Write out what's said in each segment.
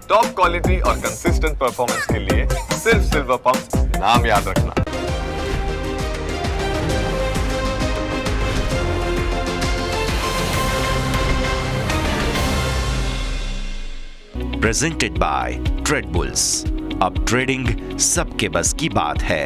Top quality और consistent performance के लिए सिर्फ सिल्वर पंप नाम याद रखना। Presented by trade bulls. अब ट्रेडिंग सबके बस की बात है।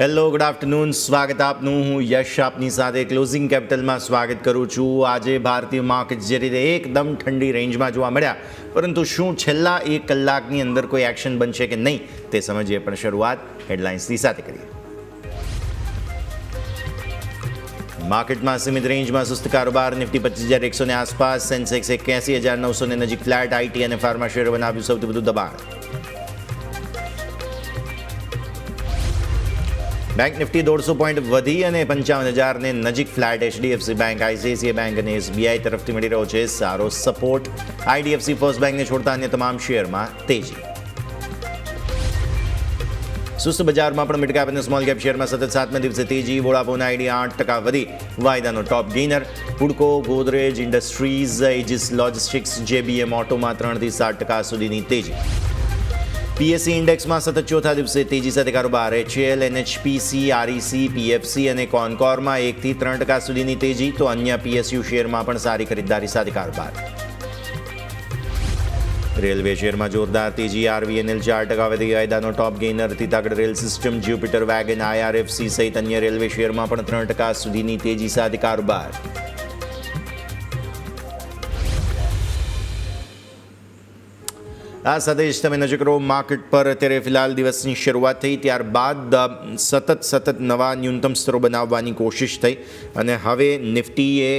Hello, good afternoon. સ્વાગત આપનું. હું યશ આપની સાથે ક્લોઝિંગ કેપિટલમાં સ્વાગત કરું છું. આજે ભારતીય માર્કેટ જે રીતે એકદમ ઠંડી રેન્જમાં જોવા મળ્યા, પરંતુ શું છેલ્લા એક કલાકની અંદર કોઈ એક્શન બનશે કે નહીં તે સમજીએ. પણ શરૂઆત હેડલાઇન્સની સાથે કરીએ. માર્કેટમાં સીમિત રેન્જમાં સુસ્ત કારોબાર. નિફ્ટી 25,100 આસપાસ, સેન્સેક્સ 81,900 નજીક ફ્લેટ. આઈટી અને ફાર્મા શેર બનાવ્યું સૌથી વધુ દબાણ. બેંક નિફ્ટી 150 પોઈન્ટ વધી અને 55,000 નજીક flat. HDFC bank, ICICI bank અને એસબીઆઈ તરફથી મળી રહ્યો છે સારો સપોર્ટ. આઈડીએફસી ફર્સ્ટ બેંકને છોડતા અન્ય તમામ શેરમાં તેજી. સુસ્ત બજારમાં પણ મિડ કેપ અને સ્મોલ કેપ શેરમાં સતત 7મા દિવસે તેજી. વોડાફોન આઈડિયા 8% વધી વાયદાનો top ગેઇનર. પુડકો, Godrej industries, Aegis logistics, JBM ઓટોમાં 3% થી 7% સુધીની તેજી. પીએસસી ઇન્ડેક્સમાં સતત ચોથા દિવસે તેજી સાથે કારોબાર. એચએલ, એનએચપીસી, આરઈસી, પીએફસી અને કોનકોરમાં 1% થી 3% સુધીની તેજી. તો અન્ય પીએસયુ શેરમાં પણ સારી ખરીદદારી સાથે કારોબાર. રેલવે શેરમાં જોરદાર તેજી. આરવીએનએલ 4% વધી વાયદાનો top gainer. Titagarh rail system, Jupiter wagon, IRFC સહિત અન્ય રેલવે શેરમાં પણ 3% સુધીની તેજી સાથે કારોબાર. આ સાથે જ તમે નજર કરો માર્કેટ પર. અત્યારે ફિલહાલ દિવસની શરૂઆત થઈ, ત્યારબાદ સતત નવા ન્યૂનતમ સ્તરો બનાવવાની કોશિશ થઈ અને હવે નિફ્ટીએ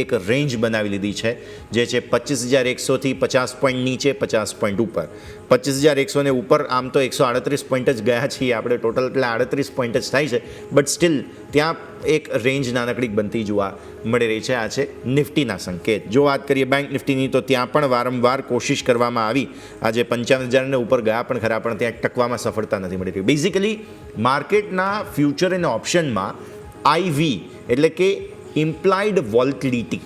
એક રેન્જ બનાવી લીધી છે, જે છે 25,100 થી 50 પોઈન્ટ નીચે, 50 પોઈન્ટ ઉપર. 25,100 ને ઉપર આમ તો 138 પોઈન્ટ જ ગયા છીએ આપણે ટોટલ, એટલે 38 પોઈન્ટ જ થાય છે. બટ સ્ટીલ ત્યાં એક રેન્જ નાનકડી બનતી જોવા મળી રહી છે. આ છે નિફ્ટીના સંકેત. જો વાત કરીએ બેંક નિફ્ટીની, તો ત્યાં પણ વારંવાર કોશિશ કરવામાં આવી. આજે 55,000 ઉપર ગયા પણ ખરા, પણ ત્યાં ટકવામાં સફળતા નથી મળી રહી. બેઝિકલી માર્કેટના ફ્યુચર અને ઓપ્શનમાં આઈવી એટલે કે ઇમ્પ્લાઇડ વોલેટિલિટી,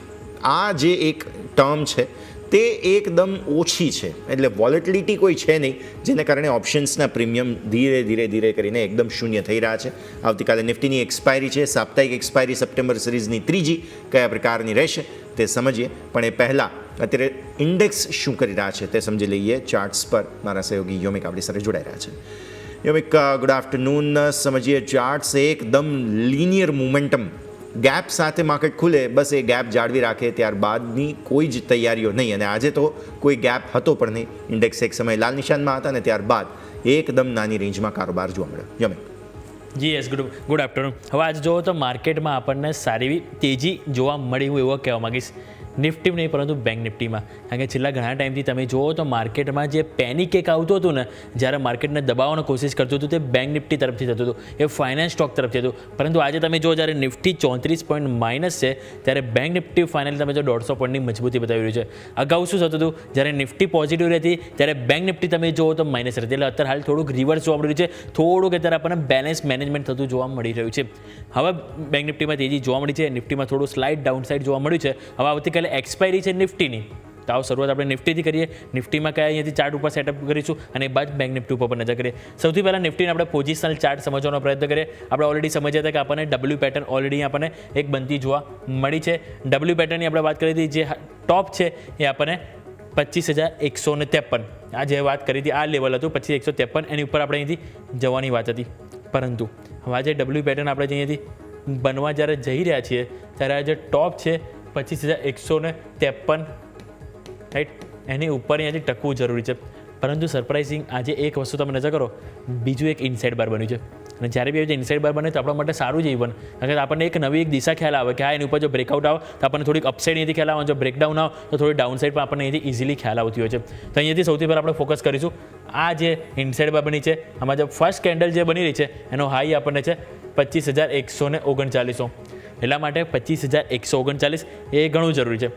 આ જે એક ટર્મ છે તે એકદમ ઓછી છે. એટલે વોલેટિલિટી કોઈ છે નહીં, જેને કારણે ઓપ્શન્સના પ્રીમિયમ ધીરે કરીને એકદમ શૂન્ય થઈ રહ્યા છે. આવતીકાલે નિફ્ટીની એક્સપાયરી છે, સાપ્તાહિક એક્સપાયરી સપ્ટેમ્બર સિરીઝની ત્રીજી. કયા પ્રકારની રહેશે તે સમજીએ, પણ એ પહેલાં અત્યારે ઇન્ડેક્સ શું કરી રહ્યા છે તે સમજી લઈએ. ચાર્ટ્સ પર મારા સહયોગી યોમિક આપણી સાથે જોડાઈ રહ્યા છે. યોમિક, ગુડ આફ્ટરનૂન. સમજીએ ચાર્ટ્સ. એકદમ લિનિયર મોમેન્ટમ, ગેપ સાથે માર્કેટ ખુલે, બસ એ ગેપ જાળવી રાખે, ત્યારબાદની કોઈ જ તૈયારીઓ નહીં. અને આજે તો કોઈ ગેપ હતો પણ નહીં. ઇન્ડેક્સ એક સમય લાલ નિશાનમાં હતા અને ત્યારબાદ એકદમ નાની રેન્જમાં કારોબાર જોવા મળ્યો. યમિક. જી યસ, ગુડ આફ્ટરનૂન. હવે આજે જુઓ તો માર્કેટમાં આપણને સારી એવી તેજી જોવા મળી, હું એવો કહેવા માગીશ. નિફ્ટી નહીં પરંતુ બેંક નિફ્ટીમાં. કારણ કે છેલ્લા ઘણા ટાઈમથી તમે જુઓ તો માર્કેટમાં જે પેનિક એક આવતું હતું ને, જ્યારે માર્કેટને દબાવવાની કોશિશ કરતું હતું, તે બેંક નિફ્ટી તરફથી થતું હતું, એ ફાઇનાન્સ સ્ટોક તરફથી હતું. પરંતુ આજે તમે જુઓ, જ્યારે નિફ્ટી 34 પોઈન્ટ માઇનસ છે, ત્યારે બેંક નિફ્ટી ફાઇનલી તમે જો 150 પોઈન્ટની મજબૂતી બતાવી રહ્યું છે. અગાઉ શું થતું હતું, જ્યારે નિફ્ટી પોઝિટિવ રહેતી, ત્યારે બેંક નિફ્ટી તમે જુઓ તો માઇનસ રહેતી. એટલે અત્યારે હાલ થોડુંક રિવર્સ જોવા મળી રહ્યું છે, થોડુંક અત્યારે આપણને બેલેન્સ મેનેજમેન્ટ થતું જોવા મળી રહ્યું છે. હવે બેંક નિફ્ટીમાં તેજી જોવા મળી છે, નિફ્ટીમાં થોડું સ્લાઇડ ડાઉન સાઇડ જોવા મળ્યું છે. હવે આવતીકાલે એક્સપાયરી છે નિફ્ટીની, તો આવો શરૂઆત આપણે નિફ્ટીથી કરીએ. નિફ્ટીમાં કયા અહીંયાથી ચાર્ટ ઉપર સેટઅપ કરીશું અને બાદ બેંક નિફ્ટી ઉપર પણ નજર કરીએ. સૌથી પહેલાં નિફ્ટીને આપણે પોઝિશનલ ચાર્ટ સમજવાનો પ્રયત્ન કરીએ. આપણે ઓલરેડી સમજ્યા હતા કે આપણને ડબલ્યુ પેટર્ન ઓલરેડી આપણને એક બનતી જોવા મળી છે. ડબલ્યુ પેટર્નની આપણે વાત કરી હતી, જે ટોપ છે એ આપણને 25,153, આ જે વાત કરી હતી આ લેવલ હતું 25,153, એની ઉપર આપણે અહીંથી જવાની વાત હતી. પરંતુ હવે આજે ડબલ્યુ પેટર્ન આપણે અહીંયાથી બનવા જ્યારે જઈ રહ્યા છીએ, ત્યારે આ જે ટોપ છે 25,153, રાઈટ, એની ઉપર અહીંયાથી ટકવું જરૂરી છે. પરંતુ સરપ્રાઇઝિંગ આજે એક વસ્તુ તમે નજર કરો, બીજું એક ઇનસાઇડ બાર બન્યું છે. અને જ્યારે બી આવી ઇનસાઇડ બાર બને તો આપણા માટે સારું જ ઇવન, કારણ કે આપણને એક નવી એક દિશા ખ્યાલ આવે કે હા, એની ઉપર જો બ્રેકઆઉટ આવે તો આપણને થોડીક અપસાઇડ અહીંયાથી ખ્યાલ આવે, જો બ્રેકડાઉન આવે તો થોડી ડાઉન સાઇડ પણ આપણને અહીંયાથી ઇઝીલી ખ્યાલ આવતી હોય છે. તો અહીંયાથી સૌથી પહેલાં આપણે ફોકસ કરીશું આ જે ઇનસાઇડ બાર બની છે, આમાં જે ફર્સ્ટ કેન્ડલ જે બની રહી છે એનો હાઈ આપણને છે 25,139. એટલા માટે 25,139 એ ઘણું જરૂરી છે.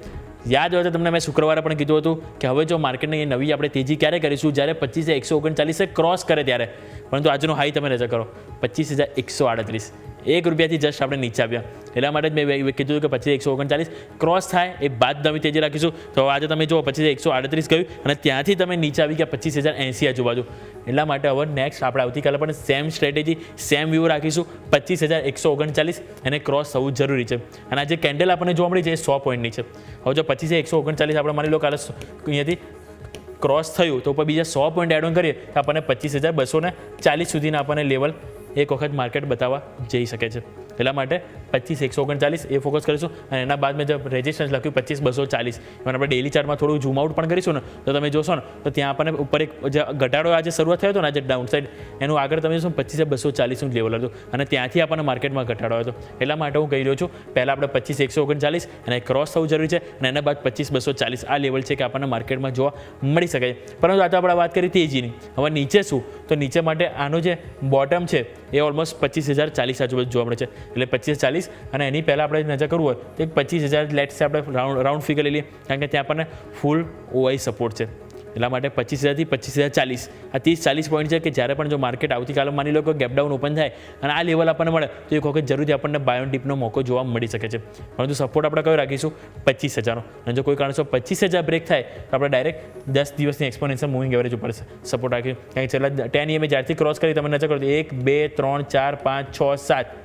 યાદ હોય તો તમને મેં શુક્રવારે પણ કીધું હતું કે હવે જો માર્કેટની નવી આપણે તેજી ક્યારે કરીશું, જ્યારે 25,139 ક્રોસ કરે ત્યારે. પરંતુ આજનો હાઈ તમે નજર કરો 25,138, ₹1 જસ્ટ આપણે નીચે આવ્યા. એટલા માટે જ મેં કીધું કે 25,139 ક્રોસ થાય એ બાદ નવી તેજી રાખીશું. તો આજે તમે જુઓ 25,138 ગયું અને ત્યાંથી તમે નીચે આવી ગયા 25,080 આજુબાજુ. એટલા માટે હવે નેક્સ્ટ આપણે આવતીકાલે પણ સેમ સ્ટ્રેટેજી સેમ વ્યૂ રાખીશું. 25,139 એને ક્રોસ થવું જરૂરી છે. અને આ જે કેન્ડલ આપણને જોવા મળી છે એ 100 પોઈન્ટની છે. હવે જો 25,139 આપણે માની લો કાલે અહીંયાથી ક્રોસ થયું તો ઉપર બીજા 100 પોઈન્ટ એડ ઓન કરીએ તો આપણને 25,240 સુધીના આપણને લેવલ એક વખત માર્કેટ બતાવવા જઈ શકે છે. એટલા માટે 25,139 એ ફોકસ કરીશું. અને એના બાદ મેં જે રેઝિસ્ટન્સ લખ્યું 25,240, એમાં આપણે ડેલી ચાર્ટમાં થોડું ઝૂમ આઉટ પણ કરીશું ને તો તમે જોશો ને તો ત્યાં આપણને ઉપર એક જે ઘટાડો આજે શરૂઆત થયો હતો ને આજે ડાઉન સાઇડ, એનું આગળ તમે જોશો 25,240નું લેવલ હતું અને ત્યાંથી આપણને માર્કેટમાં ઘટાડો હતો. એટલા માટે હું કહી રહ્યો છું પહેલાં આપણે 25,139 અને ક્રોસ થવું જરૂરી છે અને એના બાદ 25,240 આ લેવલ છે કે આપણને માર્કેટમાં જોવા મળી શકે. પરંતુ આ તો આપણે વાત કરી તેજીની. હવે નીચે શું, તો નીચે માટે આનો જે બોટમ છે એ ઓલમોસ્ટ 25,040 આજુબાજુ જોવા મળે છે. એટલે 25,040 અને એની પહેલાં આપણે નજર કરવું હોય તો એક 25,000 લેટ્સ આપણે રાઉન્ડ ફિગર લઈ લઈએ, કારણ કે ત્યાં આપણને ફૂલ ઓઆઈ સપોર્ટ છે. એટલા માટે 25,000થી 25,040 આ 30-40 પોઈન્ટ છે કે જ્યારે પણ જો માર્કેટ આવતીકાલે માની લો કે ગેપડાઉન ઓપન થાય અને આ લેવલ આપણને મળે તો એક વખત જરૂરથી આપણને બાય ઓન ડીપનો મોકો જોવા મળી શકે છે. પરંતુ સપોર્ટ આપણે કયો રાખીશું 25,000નો. અને જો કોઈ કારણસર 25,000 બ્રેક થાય તો આપણે ડાયરેક્ટ 10 દિવસની એક્સપોનેન્શિયલ મૂવિંગ એવરેજ ઉપર સપોર્ટ રાખીશું. કારણ કે છેલ્લા 10 EMA જ્યારથી ક્રોસ કરી તમે નજર કરો 1 2 3 4 5 6 7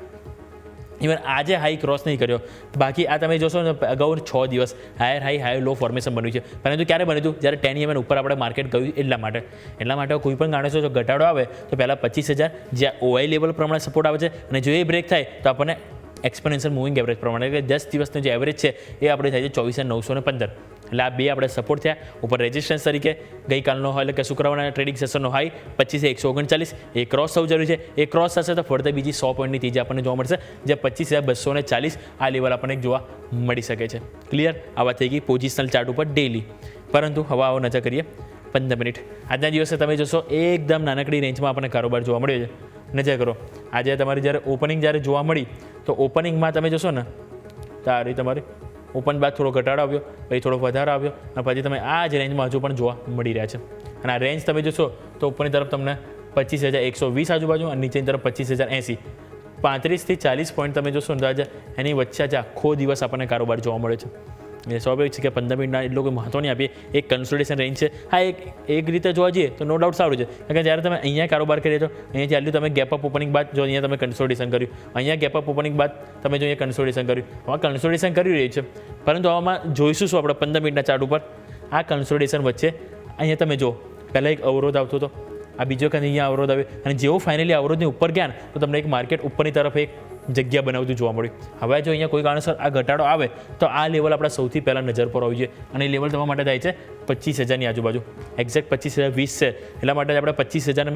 ઇવન આજે હાઈ ક્રોસ નહીં કર્યો. બાકી આ તમે જોશો ને અગાઉ 6 દિવસ હાયર લો ફોર્મેશન બન્યું છે. પરંતુ ક્યારે બન્યું હતું જ્યારે 10 EMA ઉપર આપણે માર્કેટ ગયું એટલા માટે કોઈ પણ કારણસર જો ઘટાડો આવે તો પહેલાં 25,000 જ્યાં ઓઆઈ લેવલ પ્રમાણે સપોર્ટ આવે છે અને જો એ બ્રેક થાય તો આપણને એક્સપોનેન્શિયલ મૂવિંગ એવરેજ પ્રમાણે એટલે 10 દિવસનો જે એવરેજ છે એ આપણે થાય છે 24,915. એટલે આ બે આપણે સપોર્ટ થયા. ઉપર રેઝિસ્ટન્સ તરીકે ગઈકાલનો હોય એટલે કે શુક્રવારના ટ્રેડિંગ સેશનનો હાઈ 25,139 એ ક્રોસ થવું જરૂરી છે. એ ક્રોસ થશે તો ફરતે બીજી 100 પોઈન્ટની તેજી આપણને જોવા મળશે, જે 25,240 આ લેવલ આપણને જોવા મળી શકે છે. ક્લિયર? આ વાત થઈ ગઈ પોઝિશનલ ચાર્ટ ઉપર ડેલી. પરંતુ હવે આવો નજર કરીએ 15 મિનિટ. આજના દિવસે તમે જોશો એકદમ નાનકડી રેન્જમાં આપણને કારોબાર જોવા મળ્યો છે. નજર કરો આજે તમારી જ્યારે ઓપનિંગ જ્યારે જોવા મળી તો ઓપનિંગમાં તમે જોશો ને તારી તમારી ઓપન બાદ થોડો ઘટાડો આવ્યો, પછી થોડો વધારો આવ્યો અને પછી તમે આ જ રેન્જમાં હજુ પણ જોવા મળી રહ્યા છે. અને આ રેન્જ તમે જોશો તો ઉપરની તરફ તમને 25,120 આજુબાજુ અને નીચેની તરફ 25,080, 35થી 40 પોઈન્ટ તમે જોશો ને આજે એની વચ્ચે આજે આખો દિવસ આપણને કારોબાર જોવા મળે છે. એ સ્વાભાવિક છે કે 15 મિનિટના એટલો કોઈ મહત્વ નહીં આપીએ. એક કન્સોલિડેશન રેન્જ છે. હા એક રીતે જોવા જઈએ તો નો ડાઉટ સારું છે, કારણ કે જ્યારે તમે અહીંયા કારોબાર કરીએ છો અહીંયાથી આટલું તમે ગેપ અપ ઓપનિંગ બાદ જો અહીંયા તમે કન્સોલિડેશન કર્યું, અહીંયા ગેપ અપ ઓપનિંગ બાદ તમે જો અહીંયા કન્સોલિડેશન કર્યું, હવે કન્સોલિડેશન કરી રહી છે. પરંતુ આમાં જોઈશું શું આપણે 15 મિનિટના ચાર્ટ ઉપર આ કન્સોલિડેશન વચ્ચે અહીંયા તમે જો પહેલાં એક અવરોધ આવતો હતો, આ બીજો કંઈ અહીંયા અવરોધ આવ્યો અને જેવો ફાઇનલી અવરોધની ઉપર ગયા ને તો તમને એક માર્કેટ ઉપરની તરફ એક જગ્યા બનાવતું જોવા મળ્યું. હવે જો અહીંયા કોઈ કારણસર આ ઘટાડો આવે તો આ લેવલ આપણે સૌથી પહેલાં નજર પર આવી જોઈએ અને એ લેવલ તમારા માટે થાય છે 25,000ની આજુબાજુ. એક્ઝેક્ટ 25,020 છે. એટલા માટે આપણે 25,000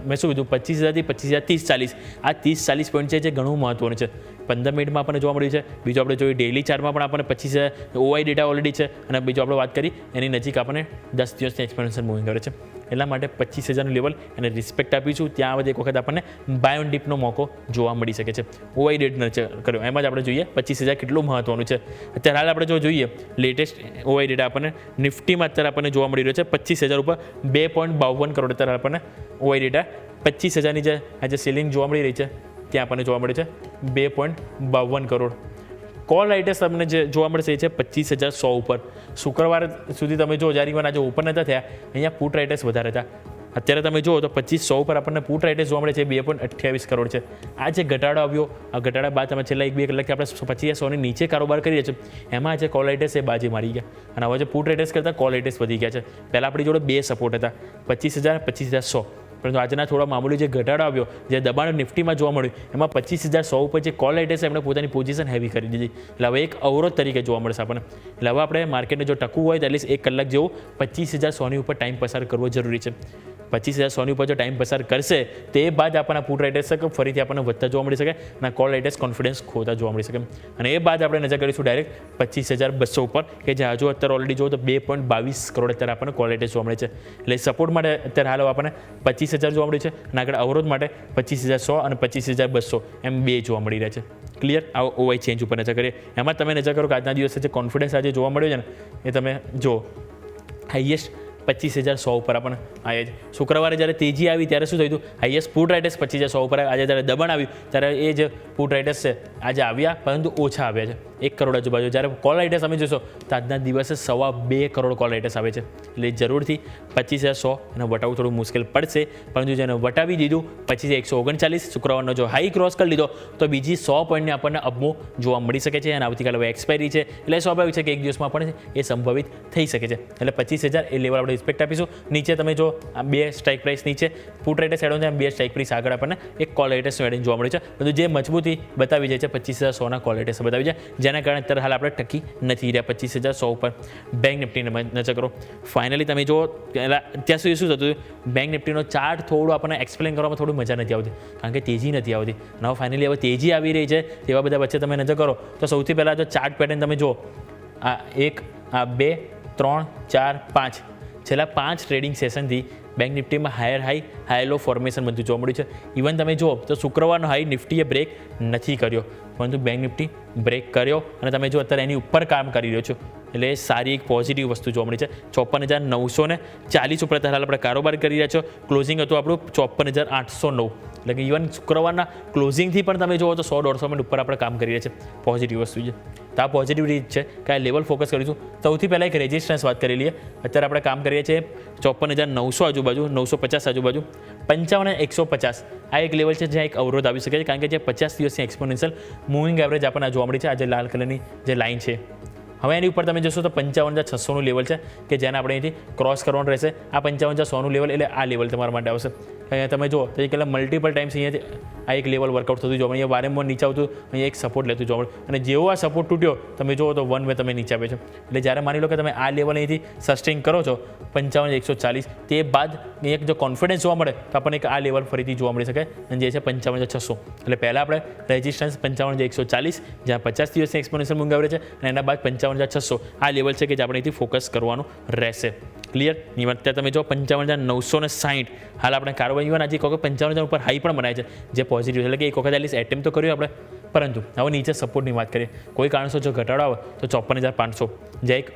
મેં શું કીધું 25,000થી 25,030-40 આ 30-40 પોઈન્ટ છે જે ઘણું મહત્વનું છે. 15 મિનિટમાં આપણને જોવા મળ્યું છે. બીજું આપણે જોઈએ ડેલી ચાર્ટમાં પણ આપણને 25,000 ઓઆઈ ડેટા ઓલરેડી છે અને બીજું આપણે વાત કરી એની નજીક આપણને 10 દિવસની એક્સપેન્શન મૂવિંગ કરે છે. એટલા માટે 25,000નું લેવલ એને રિસ્પેક્ટ આપીશું. ત્યાં આવે એક વખત આપણને બાય ઓન ડીપનો મોકો જોવા મળી શકે છે. ઓઆઈ ડેટ કર્યો એમાં જ આપણે જોઈએ 25,000 કેટલું મહત્વનું છે. અત્યારે હાલ આપણે જો જોઈએ લેટેસ્ટ ઓઆઈ ડેટા આપણને નિફ્ટીમાં અત્યારે આપણને જોવા મળી રહ્યો છે 25,000 ઉપર 2.52 કરોડ અત્યારે આપણને ઓઆઈ ડેટા 25,000ની જે આજે સેલિંગ જોવા મળી રહી છે ત્યાં આપણને જોવા મળે છે 2.52 કરોડ. કોલ રાઇટર્સ તમને જે જોવા મળશે એ છે 25,100 ઉપર. શુક્રવાર સુધી તમે જો જ્યારે આજે ઓપન નતા થયા અહીંયા પુટ રાઇટર્સ વધારે હતા. અત્યારે તમે જુઓ તો 25,100 ઉપર આપણને પુટ રાઇટર્સ જોવા મળે છે 2.28 કરોડ છે. આ જે ઘટાડો આવ્યો આ ઘટાડા બાદ તમે છેલ્લા 1-2 કલાકથી આપણે 25,100ની નીચે કારોબાર કરી રહ્યા છે એમાં આજે કોલ રાઇટર્સ એ બાજી મારી ગયા અને હવે જે પુટ રાઇટર્સ કરતાં કોલ રાઇટર્સ વધી ગયા છે. પહેલાં આપણી જોડે 2 સપોર્ટ હતા 25,000 25,100. પરંતુ આજના થોડા મામૂલી જે ઘટાડો આવ્યો જે દબાણ નિફ્ટીમાં જોવા મળ્યું એમાં 25,100 ઉપર જે કોલ રાઇટર્સ એમણે પોતાની પોઝિશન હેવી કરી દીધી. એટલે હવે એક અવરોધ તરીકે જોવા મળશે આપણને. એટલે હવે આપણે માર્કેટને જો ટકવું હોય તો એટલીસ્ટ 1 કલાક જેવું 25,100ની ઉપર ટાઈમ પસાર કરવો જરૂરી છે. 25,100ની ઉપર જો ટાઈમ પસાર કરશે તે બાદ આપણને પુટ રાઇટર્સ ફરીથી આપણને વધતા જોવા મળી શકે અને કોલ રાઇટર્સ કોન્ફિડન્સ ખોતા જોવા મળી શકે. અને એ બાદ આપણે નજર કરીશું ડાયરેક્ટ 25,200 ઉપર કે જે હજુ અત્યારે ઓલરેડી જો તો 2.22 કરોડ અત્યારે આપણને કોલ રાઇટર્સ જોવા મળે છે. એટલે સપોર્ટ માટે અત્યારે હાલ આપણને 25,000 જોવા મળે છે અને આગળ અવરોધ માટે 25,100 અને 25,200 એમ બે જોવા મળી રહ્યા છે. ક્લિયર? આવો ઓવાઈ ચેન્જ ઉપર નજર કરીએ. એમાં તમે નજર કરો કે આજના દિવસે જે કોન્ફિડન્સ આજે જોવા મળ્યો છે ને એ તમે જો હાઈએસ્ટ 25,100 ઉપર આપણને આવ્યા છે. શુક્રવારે જ્યારે તેજી આવી ત્યારે શું થયું હતું? હાઈએસ્ટ પુટ રાઇટર્સ 25,100 ઉપર આજે જ્યારે દબાણ આવ્યું ત્યારે એ જે પુટ રાઇટર્સ છે આજે આવ્યા પરંતુ ઓછા આવ્યા છે 1 કરોડ આજુબાજુ. જ્યારે કોલ રાઇટર્સ તમે જોશો તો આજના દિવસે 2.25 કરોડ કોલ રાઇટર્સ આવે છે. એટલે જરૂરથી 25,100 એને વટાવવું થોડું મુશ્કેલ પડશે, પરંતુ જેને વટાવી દીધું 25,139 શુક્રવારનો જો હાઈ ક્રોસ કરી લીધો તો બીજી 100 પોઈન્ટની આપણને અપમૂવ જોવા મળી શકે છે. અને આવતીકાલે હવે એક્સપાયરી છે એટલે સ્વાભાવિક છે કે એક દિવસમાં પણ એ સંભવિત થઈ શકે છે. એટલે 25,000 એ લેવલ આપણે રિસ્પેક્ટ આપીશું. નીચે તમે જો આ 2 સ્ટ્રાઇક પ્રાઇસ નીચે પુટ રાઇટર્સ એડ છે, 2 સ્ટ્રાઇક પ્રાઇસ આગળ આપણને એક કોલ રાઇટર્સનું એડિંગ જોવા મળે છે. બધું જે મજબૂતી બતાવી જાય છે 25,100ના કોલ રાઇટર્સ બતાવી જાય, જેના કારણે અત્યારે હાલ આપણે ટકી નથી રહ્યા 25,100 ઉપર. બેંક નિફ્ટીને નજર કરો. ફાઇનલી તમે જો અત્યાર સુધી શું થતું હતું, બેંક નિફ્ટીનો ચાર્ટ થોડું આપણને એક્સપ્લેન કરવામાં થોડું મજા નથી આવતી કારણ કે તેજી નથી આવતી. અને ફાઇનલી હવે તેજી આવી રહી છે તેવા બધા વચ્ચે તમે નજર કરો તો સૌથી પહેલાં જો ચાર્ટ પેટર્ન તમે જો આ 1, આ 2, 3, 4, 5 છેલ્લા 5 ટ્રેડિંગ સેશનથી બેંક નિફ્ટીમાં હાઈ લો ફોર્મેશન બધું જોવા મળ્યું છે. ઇવન તમે જુઓ તો શુક્રવારનો હાઈ નિફ્ટીએ બ્રેક નથી કર્યો, પરંતુ બેંક નિફ્ટી બ્રેક કર્યો અને તમે જો અત્યારે એની ઉપર કામ કરી રહ્યો છો. એટલે સારી એક પોઝિટિવ વસ્તુ જોવા મળી છે. 54,940 ઉપર હાલ આપણે કારોબાર કરી રહ્યા છો. ક્લોઝિંગ હતું આપણું 54,809. એટલે કે ઇવન શુક્રવારના ક્લોઝિંગથી પણ તમે જુઓ તો 100-150 મિનિટ ઉપર આપણે કામ કરી રહ્યા છે. પોઝિટિવ વસ્તુ છે. તો આ પોઝિટિવ રીત છે કે આ લેવલ ફોકસ કરીશું. સૌથી પહેલાં એક રેઝિસ્ટન્સ વાત કરી લઈએ. અત્યારે આપણે કામ કરીએ છીએ 54,900 આજુબાજુ, 950 આજુબાજુ, 55,150 આ એક લેવલ છે જ્યાં એક અવરોધ આવી શકે છે કારણ કે જે 50 દિવસની એક્સપોનેન્શિયલ મૂવિંગ એવરેજ આપણને જોવા મળી છે. આ જે લાલ કલરની જે લાઇન છે હવે એની ઉપર તમે જોશો તો 55,600નું લેવલ છે કે જેને આપણે અહીંથી ક્રોસ કરવાનું રહેશે. આ 55,600નું લેવલ એટલે આ લેવલ તમારા માટે આવશે. અહીંયા તમે જો તો પહેલાં મલ્ટિપલ ટાઈમ્સ અહીંયાથી આ એક લેવલ વર્કઆઉટ થતું જોવા મળે. અહીંયા વારંવાર નીચે આવતું અહીંયા એક સપોર્ટ લેતું જોવા મળે અને જેવો આ સપોર્ટ તૂટ્યો તમે જુઓ તો વન વે તમે નીચે આવે છે. એટલે જ્યારે માની લો કે તમે આ લેવલ અહીંથી સસ્ટેન કરો છો 55,140 તે બાદ એક જો કોન્ફિડન્સ જોવા મળે તો આપણને એક આ લેવલ ફરીથી જોવા મળી શકે અને જે છે 55,600. એટલે પહેલાં આપણે રેઝિસ્ટન્સ 55,140 જ્યાં 50 દિવસની એક્સપોનેન્શિયલ મૂંગ આવરે છે અને એના બાદ 55,600 આ લેવલ છે કે જે આપણે અહીંથી ફોકસ કરવાનું રહેશે. ક્લિયર? અત્યારે તમે જો 55,960 હાલ આપણે કારોબાર ઇવન આજે એક વખત 55,000 ઉપર હાઈ પણ બનાવે છે જે પોઝિટિવ છે. એટલે કે એક વખત એટલીસ્ટ એટેમ્પ તો કર્યું આપણે, પરંતુ હવે નીચે સપોર્ટની વાત કરીએ. કોઈ કારણસર જો ઘટાડો આવે તો 54,500 જે એક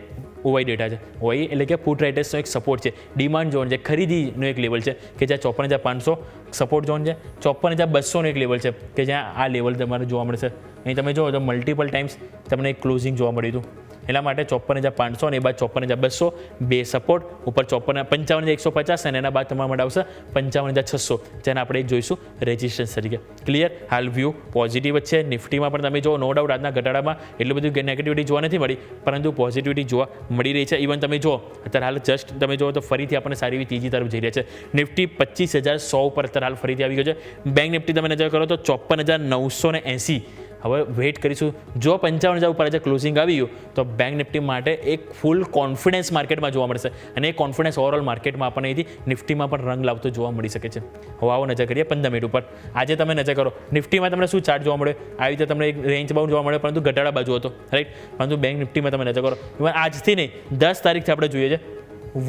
ઓવાઈ ડેટા છે. ઓવાઈ એટલે કે પુટ રાઇટર્સનો એક સપોર્ટ છે, ડિમાન્ડ ઝોન છે, ખરીદીનો એક લેવલ છે કે જ્યાં 54,500 સપોર્ટ ઝોન છે. 54,200નો એક લેવલ છે કે જ્યાં આ લેવલ તમારે જોવા મળશે. અહીં તમે જુઓ તો મલ્ટિપલ ટાઈમ્સ તમને એક ક્લોઝિંગ જોવા મળ્યું હતું. એટલા માટે 54,500 અને એ બાદ 54,200 બે સપોર્ટ ઉપર 55,150 અને એના બાદ તમારા માટે આવશે 55,600 જેને આપણે એક જોઈશું રેઝિસ્ટન્સ તરીકે. ક્લિયર? હાલ વ્યૂ પોઝિટિવ જ છે. નિફ્ટીમાં પણ તમે જો નો ડાઉટ આજના ઘટાડામાં એટલું બધું નેગેટિવિટી જોવા નથી મળી, પરંતુ પોઝિટિવિટી જોવા મળી રહી છે. ઇવન તમે જો અત્યારે હાલ જસ્ટ તમે જો તો ફરીથી આપણને સારી એવી તેજી તરફ જઈ રહ્યા છે. નિફ્ટી 25,100 ઉપર અત્યારે હાલ ફરીથી આવી ગયો છે. બેંક નિફ્ટી તમે નજર કરો તો 54,980. હવે વેઇટ કરીશું. જો 55,000 ઉપર આજે ક્લોઝિંગ આવી ગયું તો બેંક નિફ્ટી માટે એક ફૂલ કોન્ફિડન્સ માર્કેટમાં જોવા મળશે અને એ કોન્ફિડન્સ ઓવરઓલ માર્કેટમાં આપણને અહીંથી નિફ્ટીમાં પણ રંગ લાવતો જોવા મળી શકે છે. હવે આવો નજર કરીએ 15 મિનિટ ઉપર. આજે તમે નજર કરો નિફ્ટીમાં તમને શું ચાર્ટ જોવા મળે? આવી રીતે તમને એક રેન્જ બાઉન્ડ જોવા મળે પરંતુ ઘટાડા બાજુ હતો, રાઈટ? પરંતુ બેંક નિફ્ટીમાં તમે નજર કરો ઇવન આજથી નહીં 10 તારીખથી આપણે જોઈએ છે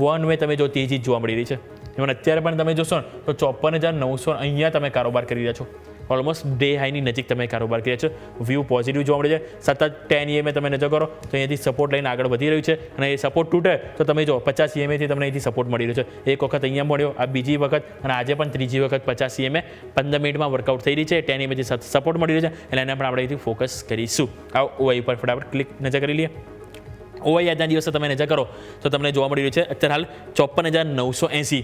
વન વે તમે જો તેજી જોવા મળી રહી છે. ઇવન અત્યારે પણ તમે જોશો ને તો 54,900 અહીંયા તમે કારોબાર કરી રહ્યા છો. ઓલમોસ્ટ ડે હાઈની નજીક તમે કારોબાર કર્યા છે. વ્યૂ પોઝિટિવ જોવા મળે છે. સતત 10 EMA તમે નજર કરો તો અહીંયાથી સપોર્ટ લઈને આગળ વધી રહ્યું છે અને એ સપોર્ટ તૂટે તો તમે જો 50 EMA થી તમને અહીંથી સપોર્ટ મળી રહ્યો છે. એક વખત અહીંયા મળ્યો, આ બીજી વખત અને આજે પણ ત્રીજી વખત 50 EMA 15 મિનિટમાં વર્કઆઉટ થઈ રહી છે. 10 EMA થી સપોર્ટ મળી રહ્યો છે એટલે એને પણ આપણે અહીંથી ફોકસ કરીશું. આ ઓવાઈ પર ફટાફટ ક્લિક નજર કરી લઈએ. ઓવાઈ આજના દિવસે તમે નજર કરો તો તમને જોવા મળી રહ્યું છે અત્યારે હાલ 54,980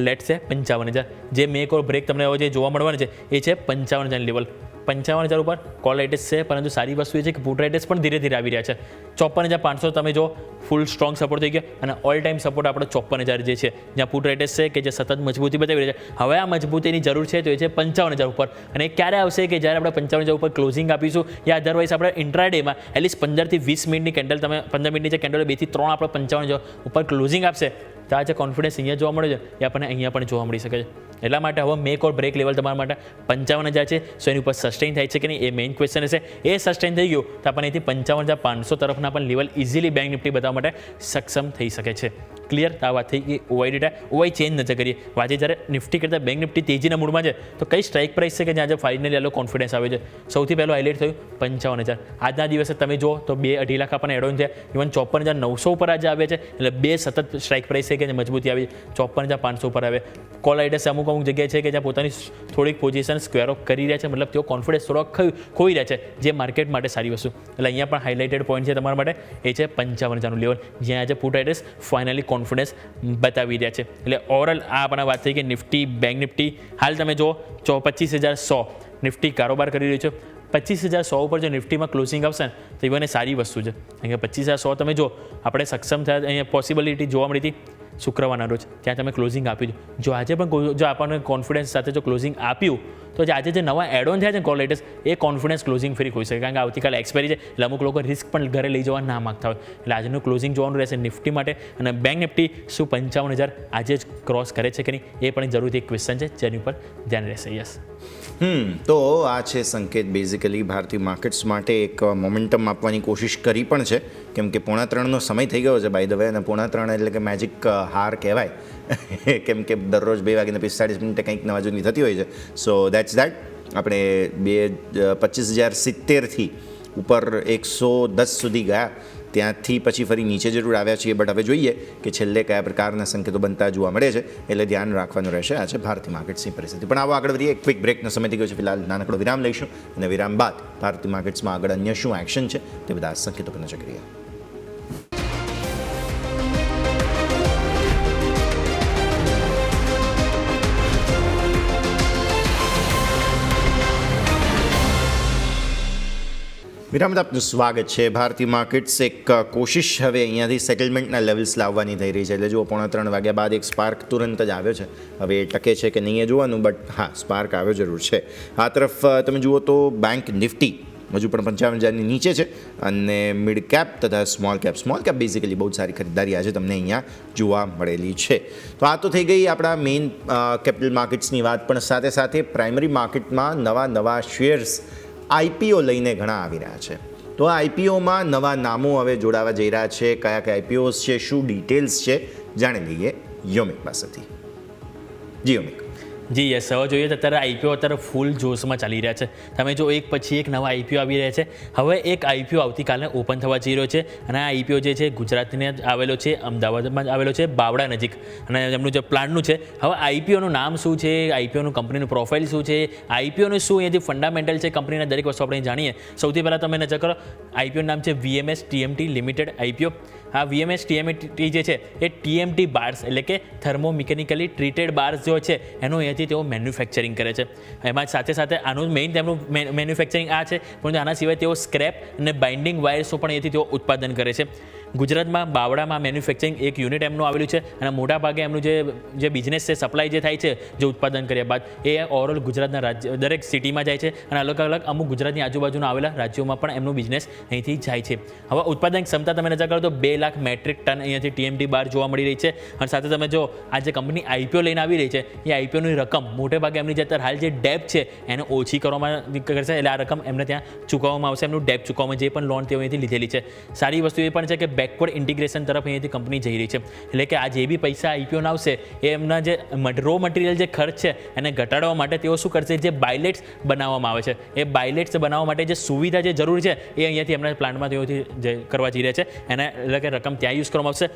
લેટ છે 55,000 જે મેક ઓર બ્રેક તમને જે જોવા મળવાનું છે એ છે 55,000 લેવલ. 55,000 ઉપર કોલ રાઇટર્સ છે, પરંતુ સારી વસ્તુ એ છે કે પુટ રાઇટર્સ પણ ધીરે ધીરે આવી રહ્યા છે. 54,500 તમે જો ફૂલ સ્ટ્રોંગ સપોર્ટ થઈ ગયા અને ઓલ ટાઈમ સપોર્ટ આપણો 54,000 જે છે જ્યાં પુટ રાઇટર્સ છે કે જે સતત મજબૂતી બતાવી રહ્યા છે. હવે આ મજબૂતીની જરૂર છે તો એ છે 55,000 ઉપર અને ક્યારે આવશે કે જ્યારે આપણે 55,000 ઉપર ક્લોઝિંગ આપીશું યા અધરવાઇઝ આપણે ઇન્ટ્રાડેમાં એટલીસ્ટ 15 થી 20 મિનિટની કેન્ડલ તમે 15 મિનિટની જે કેન્ડલ 2 થી 3 આપણે 55,000 ઉપર ક્લોઝિંગ આપશે તો આ જે કોન્ફિડન્સ અહીંયા જોવા મળે છે એ આપણને અહીંયા પણ જોવા મળી શકે છે. એટલા માટે હવે મેક ઓર બ્રેક લેવલ તમારા માટે 55,000 છે. સો એની ઉપર સસ્ટેન થાય છે કે નહીં એ મેઇન ક્વેશ્ચન હશે. એ સસ્ટેન થઈ ગયું તો આપણને અહીંથી 55,500 તરફના પણ લેવલ ઇઝીલી બેંક નિફ્ટી બતાવવા માટે સક્ષમ થઈ શકે છે. ક્લિયર આ વાત થઈ કે ઓવાઈ ડેટા ઓવાઈ ચેન્જ નજર કરીએ આજે જ્યારે નિફ્ટી કરતાં બેંક નિફ્ટી તેજીના મૂડમાં છે તો કઈ સ્ટ્રાઇક પ્રાઇસ છે કે જ્યાં આજે ફાઇનલી આલો કોન્ફિડન્સ આવે છે સૌથી પહેલો હાઇલાઇટ થયું 55,000 આજના દિવસે તમે જો તો 2-2.5 લાખ આપણને એડ ઓન થયા ઇવન 54,900 ઉપર આજે આવે છે એટલે બે સતત સ્ટ્રાઇક પ્રાઇસ છે કે જે મજબૂતી આવી છે 54,500 ઉપર આવે કોલ રાઇડર્સ અમુક જગ્યાએ છે કે જ્યાં પોતાની થોડીક પોઝિશન સ્ક્વેર ઓફ કરી રહ્યા છે મતલબ તેઓ કોન્ફિડન્સ થોડો ખોઈ રહ્યા છે જે માર્કેટ માટે સારી વસ્તુ એટલે અહીંયા પણ હાઇલાઇટેડ પોઈન્ટ છે તમારા માટે એ છે 55,000નું લેવલ જ્યાં આજે પુટ રાઇડર્સ ફાઇનલી કોન્ફિડન્સ બતાવી રહ્યા છે એટલે ઓવરઓલ આ આપણા વાત થઈ કે નિફ્ટી બેંક નિફ્ટી હાલ તમે જો 25,100 નિફ્ટી કારોબાર કરી રહ્યું છે 25,100 ઉપર જો નિફ્ટીમાં ક્લોઝિંગ આવશે ને તો ઇવન એ સારી વસ્તુ છે કારણ કે 25,100 તમે જો આપણે સક્ષમ થયા અહીંયા પોસિબિલિટી જોવા મળી હતી શુક્રવારના રોજ ત્યાં તમે ક્લોઝિંગ આપ્યું જો આજે પણ જો આપણને કોન્ફિડન્સ સાથે જો ક્લોઝિંગ આપ્યું તો આજે જે નવા એડ ઓન થયા છે કોલ લેટેસ્ટ એ કોન્ફિડન્સ ક્લોઝિંગ ફ્રી હોઈ શકે કારણ કે આવતીકાલે એક્સપાયરી છે એટલે અમુક લોકો રિસ્ક પણ ઘરે લઈ જવા ના માગતા હોય એટલે આજનું ક્લોઝિંગ જોવાનું રહેશે નિફ્ટી માટે અને બેંક નિફ્ટી શું 55,000 આજે જ ક્રોસ કરે છે કે નહીં એ પણ જરૂરથી એક ક્વેશ્ચન છે જેની ઉપર ધ્યાન રહેશે યસ તો આ છે સંકેત બેઝિકલી ભારતીય માર્કેટ્સ માટે એક મોમેન્ટમ આપવાની કોશિશ કરી પણ છે કેમ કે 2:45નો સમય થઈ ગયો છે બાય ધ વે અને 2:45 એટલે કે મેજિક હાર કહેવાય કેમ કે દરરોજ 2:45 કંઈક નવા જૂની થતી હોય છે સો દેટ્સ દેટ આપણે 25,070થી ઉપર 110 સુધી ગયા ત્યાંથી પછી ફરી નીચે જરૂર આવ્યા છીએ બટ હવે જોઈએ કે છેલ્લે કયા પ્રકારના સંકેતો બનતા જોવા મળે છે એટલે ધ્યાન રાખવાનું રહેશે આ છે ભારતીય માર્કેટ્સની પરિસ્થિતિ પણ આવો આગળ વધીએ એક ક્વિક બ્રેકનો સમય થઈ ગયો છે ફિલહાલ નાનકડો વિરામ લઈશું અને વિરામ બાદ ભારતીય માર્કેટ્સમાં આગળ અન્ય શું એક્શન છે તે બધા સંકેતો પર નજર કરીએ વિરામદ આપનું સ્વાગત છે ભારતીય માર્કેટ્સ એક કોશિશ હવે અહીંયાથી સેટલમેન્ટના લેવલ્સ લાવવાની થઈ રહી છે એટલે જુઓ 3:45 વાગ્યા બાદ એક સ્પાર્ક તુરંત જ આવ્યો છે હવે એ ટકે છે કે નહીં એ જોવાનું બટ હા સ્પાર્ક આવ્યો જરૂર છે આ તરફ તમે જુઓ તો બેંક નિફ્ટી હજુ પણ 55,000ની નીચે છે અને મિડ કેપ તથા સ્મોલ કેપ બેઝિકલી બહુ સારી ખરીદારી આજે તમને અહીંયા જોવા મળેલી છે તો આ તો થઈ ગઈ આપણા મેઇન કેપિટલ માર્કેટ્સની વાત પણ સાથે સાથે પ્રાઇમરી માર્કેટમાં નવા શેર્સ આઈપીઓ લઈને ઘણા આવી રહ્યા છે તો આ આઈપીઓમાં નવા નામો હવે જોડાવા જઈ રહ્યા છે કયા આઈપીઓસ છે શું ડિટેલ્સ છે જાણી લઈએ યોમિક પાસેથી જી યોમિક જી યસ હવે જોઈએ તો અત્યારે આઈપીઓ અત્યારે ફૂલ જોશમાં ચાલી રહ્યા છે તમે જો એક પછી એક નવા આઈપીઓ આવી રહ્યા છે હવે એક આઈપીઓ આવતીકાલે ઓપન થવા જઈ રહ્યો છે અને આ આઈપીઓ જે છે ગુજરાતને આવેલો છે અમદાવાદમાં આવેલો છે બાવડા નજીક અને એમનું જે પ્લાનનું છે હવે આઈપીઓનું નામ શું છે આઈપીઓનું કંપનીનું પ્રોફાઇલ શું છે આઈપીઓનું શું એ જે ફંડામેન્ટલ છે કંપનીના દરેક વસ્તુ આપણે જાણીએ સૌથી પહેલાં તમે નજર કરો આઈપીઓનું નામ છે VMS TMT લિમિટેડ આઈપીઓ આ VMS TMT જે છે એ TMT બાર્સ એટલે કે થર્મોમિકેનિકલી ટ્રીટેડ બાર્સ જો છે એનું અહીંયાથી તેઓ મેન્યુફેક્ચરિંગ કરે છે એમાં સાથે સાથે આનું મેઇન તેમનું મેન્યુફેક્ચરિંગ આ છે પરંતુ આના સિવાય તેઓ સ્ક્રેપ અને બાઇન્ડિંગ વાયર્સો પણ અહીંયાથી તેઓ ઉત્પાદન કરે છે ગુજરાતમાં બાવડામાં મેન્યુફેક્ચરિંગ એક યુનિટ એમનું આવેલું છે અને મોટા ભાગે એમનું જે બિઝનેસ છે સપ્લાય જે થાય છે જે ઉત્પાદન કર્યા બાદ એ ઓવરઓલ ગુજરાતના રાજ્ય દરેક સિટીમાં જાય છે અને અલગ અલગ અમુક ગુજરાતની આજુબાજુના આવેલા રાજ્યોમાં પણ એમનું બિઝનેસ અહીંથી જાય છે હવે ઉત્પાદન ક્ષમતા તમે નજર કરો તો 2 લાખ મેટ્રિક ટન અહીંયાથી TMT બાર જોવા મળી રહી છે અને સાથે તમે જો આ જે કંપની આઈપીઓ લઈને આવી રહી છે એ આઈપીઓની રકમ મોટે ભાગે એમની જે અત્યારે હાલ જે ડેપ છે એને ઓછી કરવામાં કરશે એટલે આ રકમ એમને ત્યાં ચૂકવવામાં આવશે એમનું ડેપ ચૂકવવામાં જે પણ લોન તેઓ અહીંથી લીધેલી છે સારી વસ્તુ એ પણ છે કે બેકવર્ડ ઇન્ટિગ્રેશન તરફ અહીંયાથી કંપની જઈ રહી છે એટલે કે આ જે બી પૈસા આઈપીઓના આવશે એ એમના જે રો મટીરિયલ જે ખર્ચ છે એને ઘટાડવા માટે તેઓ શું કરશે જે બાયલેટ્સ બનાવવામાં આવે છે એ બાયલેટ્સ બનાવવા માટે જે સુવિધા જે જરૂર છે એ અહીંયાથી એમના પ્લાન્ટમાં તેઓથી કરવા જઈ રહ્યા છે એને એટલે કે રકમ ત્યાં યુઝ કરવામાં આવશે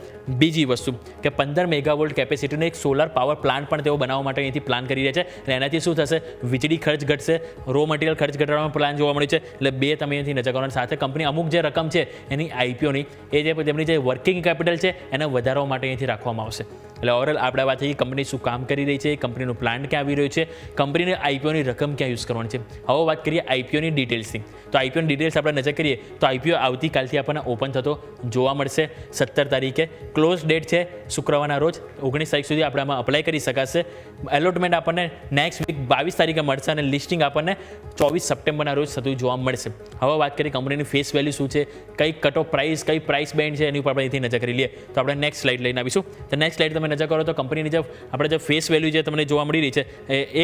બીજી વસ્તુ કે 15 મેગાવોલ્ટ કેપેસિટીનો એક સોલાર પાવર પ્લાન્ટ પણ તેઓ બનાવવા માટે અહીંથી પ્લાન કરી રહ્યા છે અને એનાથી શું થશે વીજળી ખર્ચ ઘટશે રો મટીરિયલ ખર્ચ ઘટાડવાનો પ્લાન જોવા મળ્યું છે એટલે બે તમે અહીંથી નજર કરવાની સાથે કંપની અમુક જે રકમ છે એની આઈપીઓની એ જે તેમની જે વર્કિંગ કેપિટલ છે એને વધારવા માટે અહીંથી રાખવામાં આવશે એટલે ઓવરઓલ આપણે વાત થઈ કંપની શું કામ કરી રહી છે કંપનીનું પ્લાન ક્યાં આવી રહ્યું છે કંપનીને આઈપીઓની રકમ ક્યાં યુઝ કરવાની છે હવે વાત કરીએ આઈપીઓની ડિટેલ્સની તો આઈપીઓની ડિટેલ્સ આપણે નજર કરીએ તો આઈપીઓ આવતીકાલથી આપણને ઓપન થતો જોવા મળશે 17 તારીખે ક્લોઝ ડેટ છે શુક્રવારના રોજ 19 તારીખ સુધી આપણે આમાં અપ્લાય કરી શકાશે એલોટમેન્ટ આપણને નેક્સ્ટ વીક 22 તારીખે મળશે અને લિસ્ટિંગ આપણને 24 સપ્ટેમ્બરના રોજ થતું જોવા મળશે હવે વાત કરીએ કંપનીની ફેસ વેલ્યુ શું છે કઈ પ્રાઇસ બેન્ડ છે એની ઉપર આપણે અહીંથી નજર કરી લઈએ તો આપણે નેક્સ્ટ સ્લાઇડ લઈને આવીશું તો નેક્સ્ટ સ્લાઇડ તમે તમે નજર કરો તો કંપનીની જે આપણે જે ફેસ વેલ્યુ જે તમને જોવા મળી રહી છે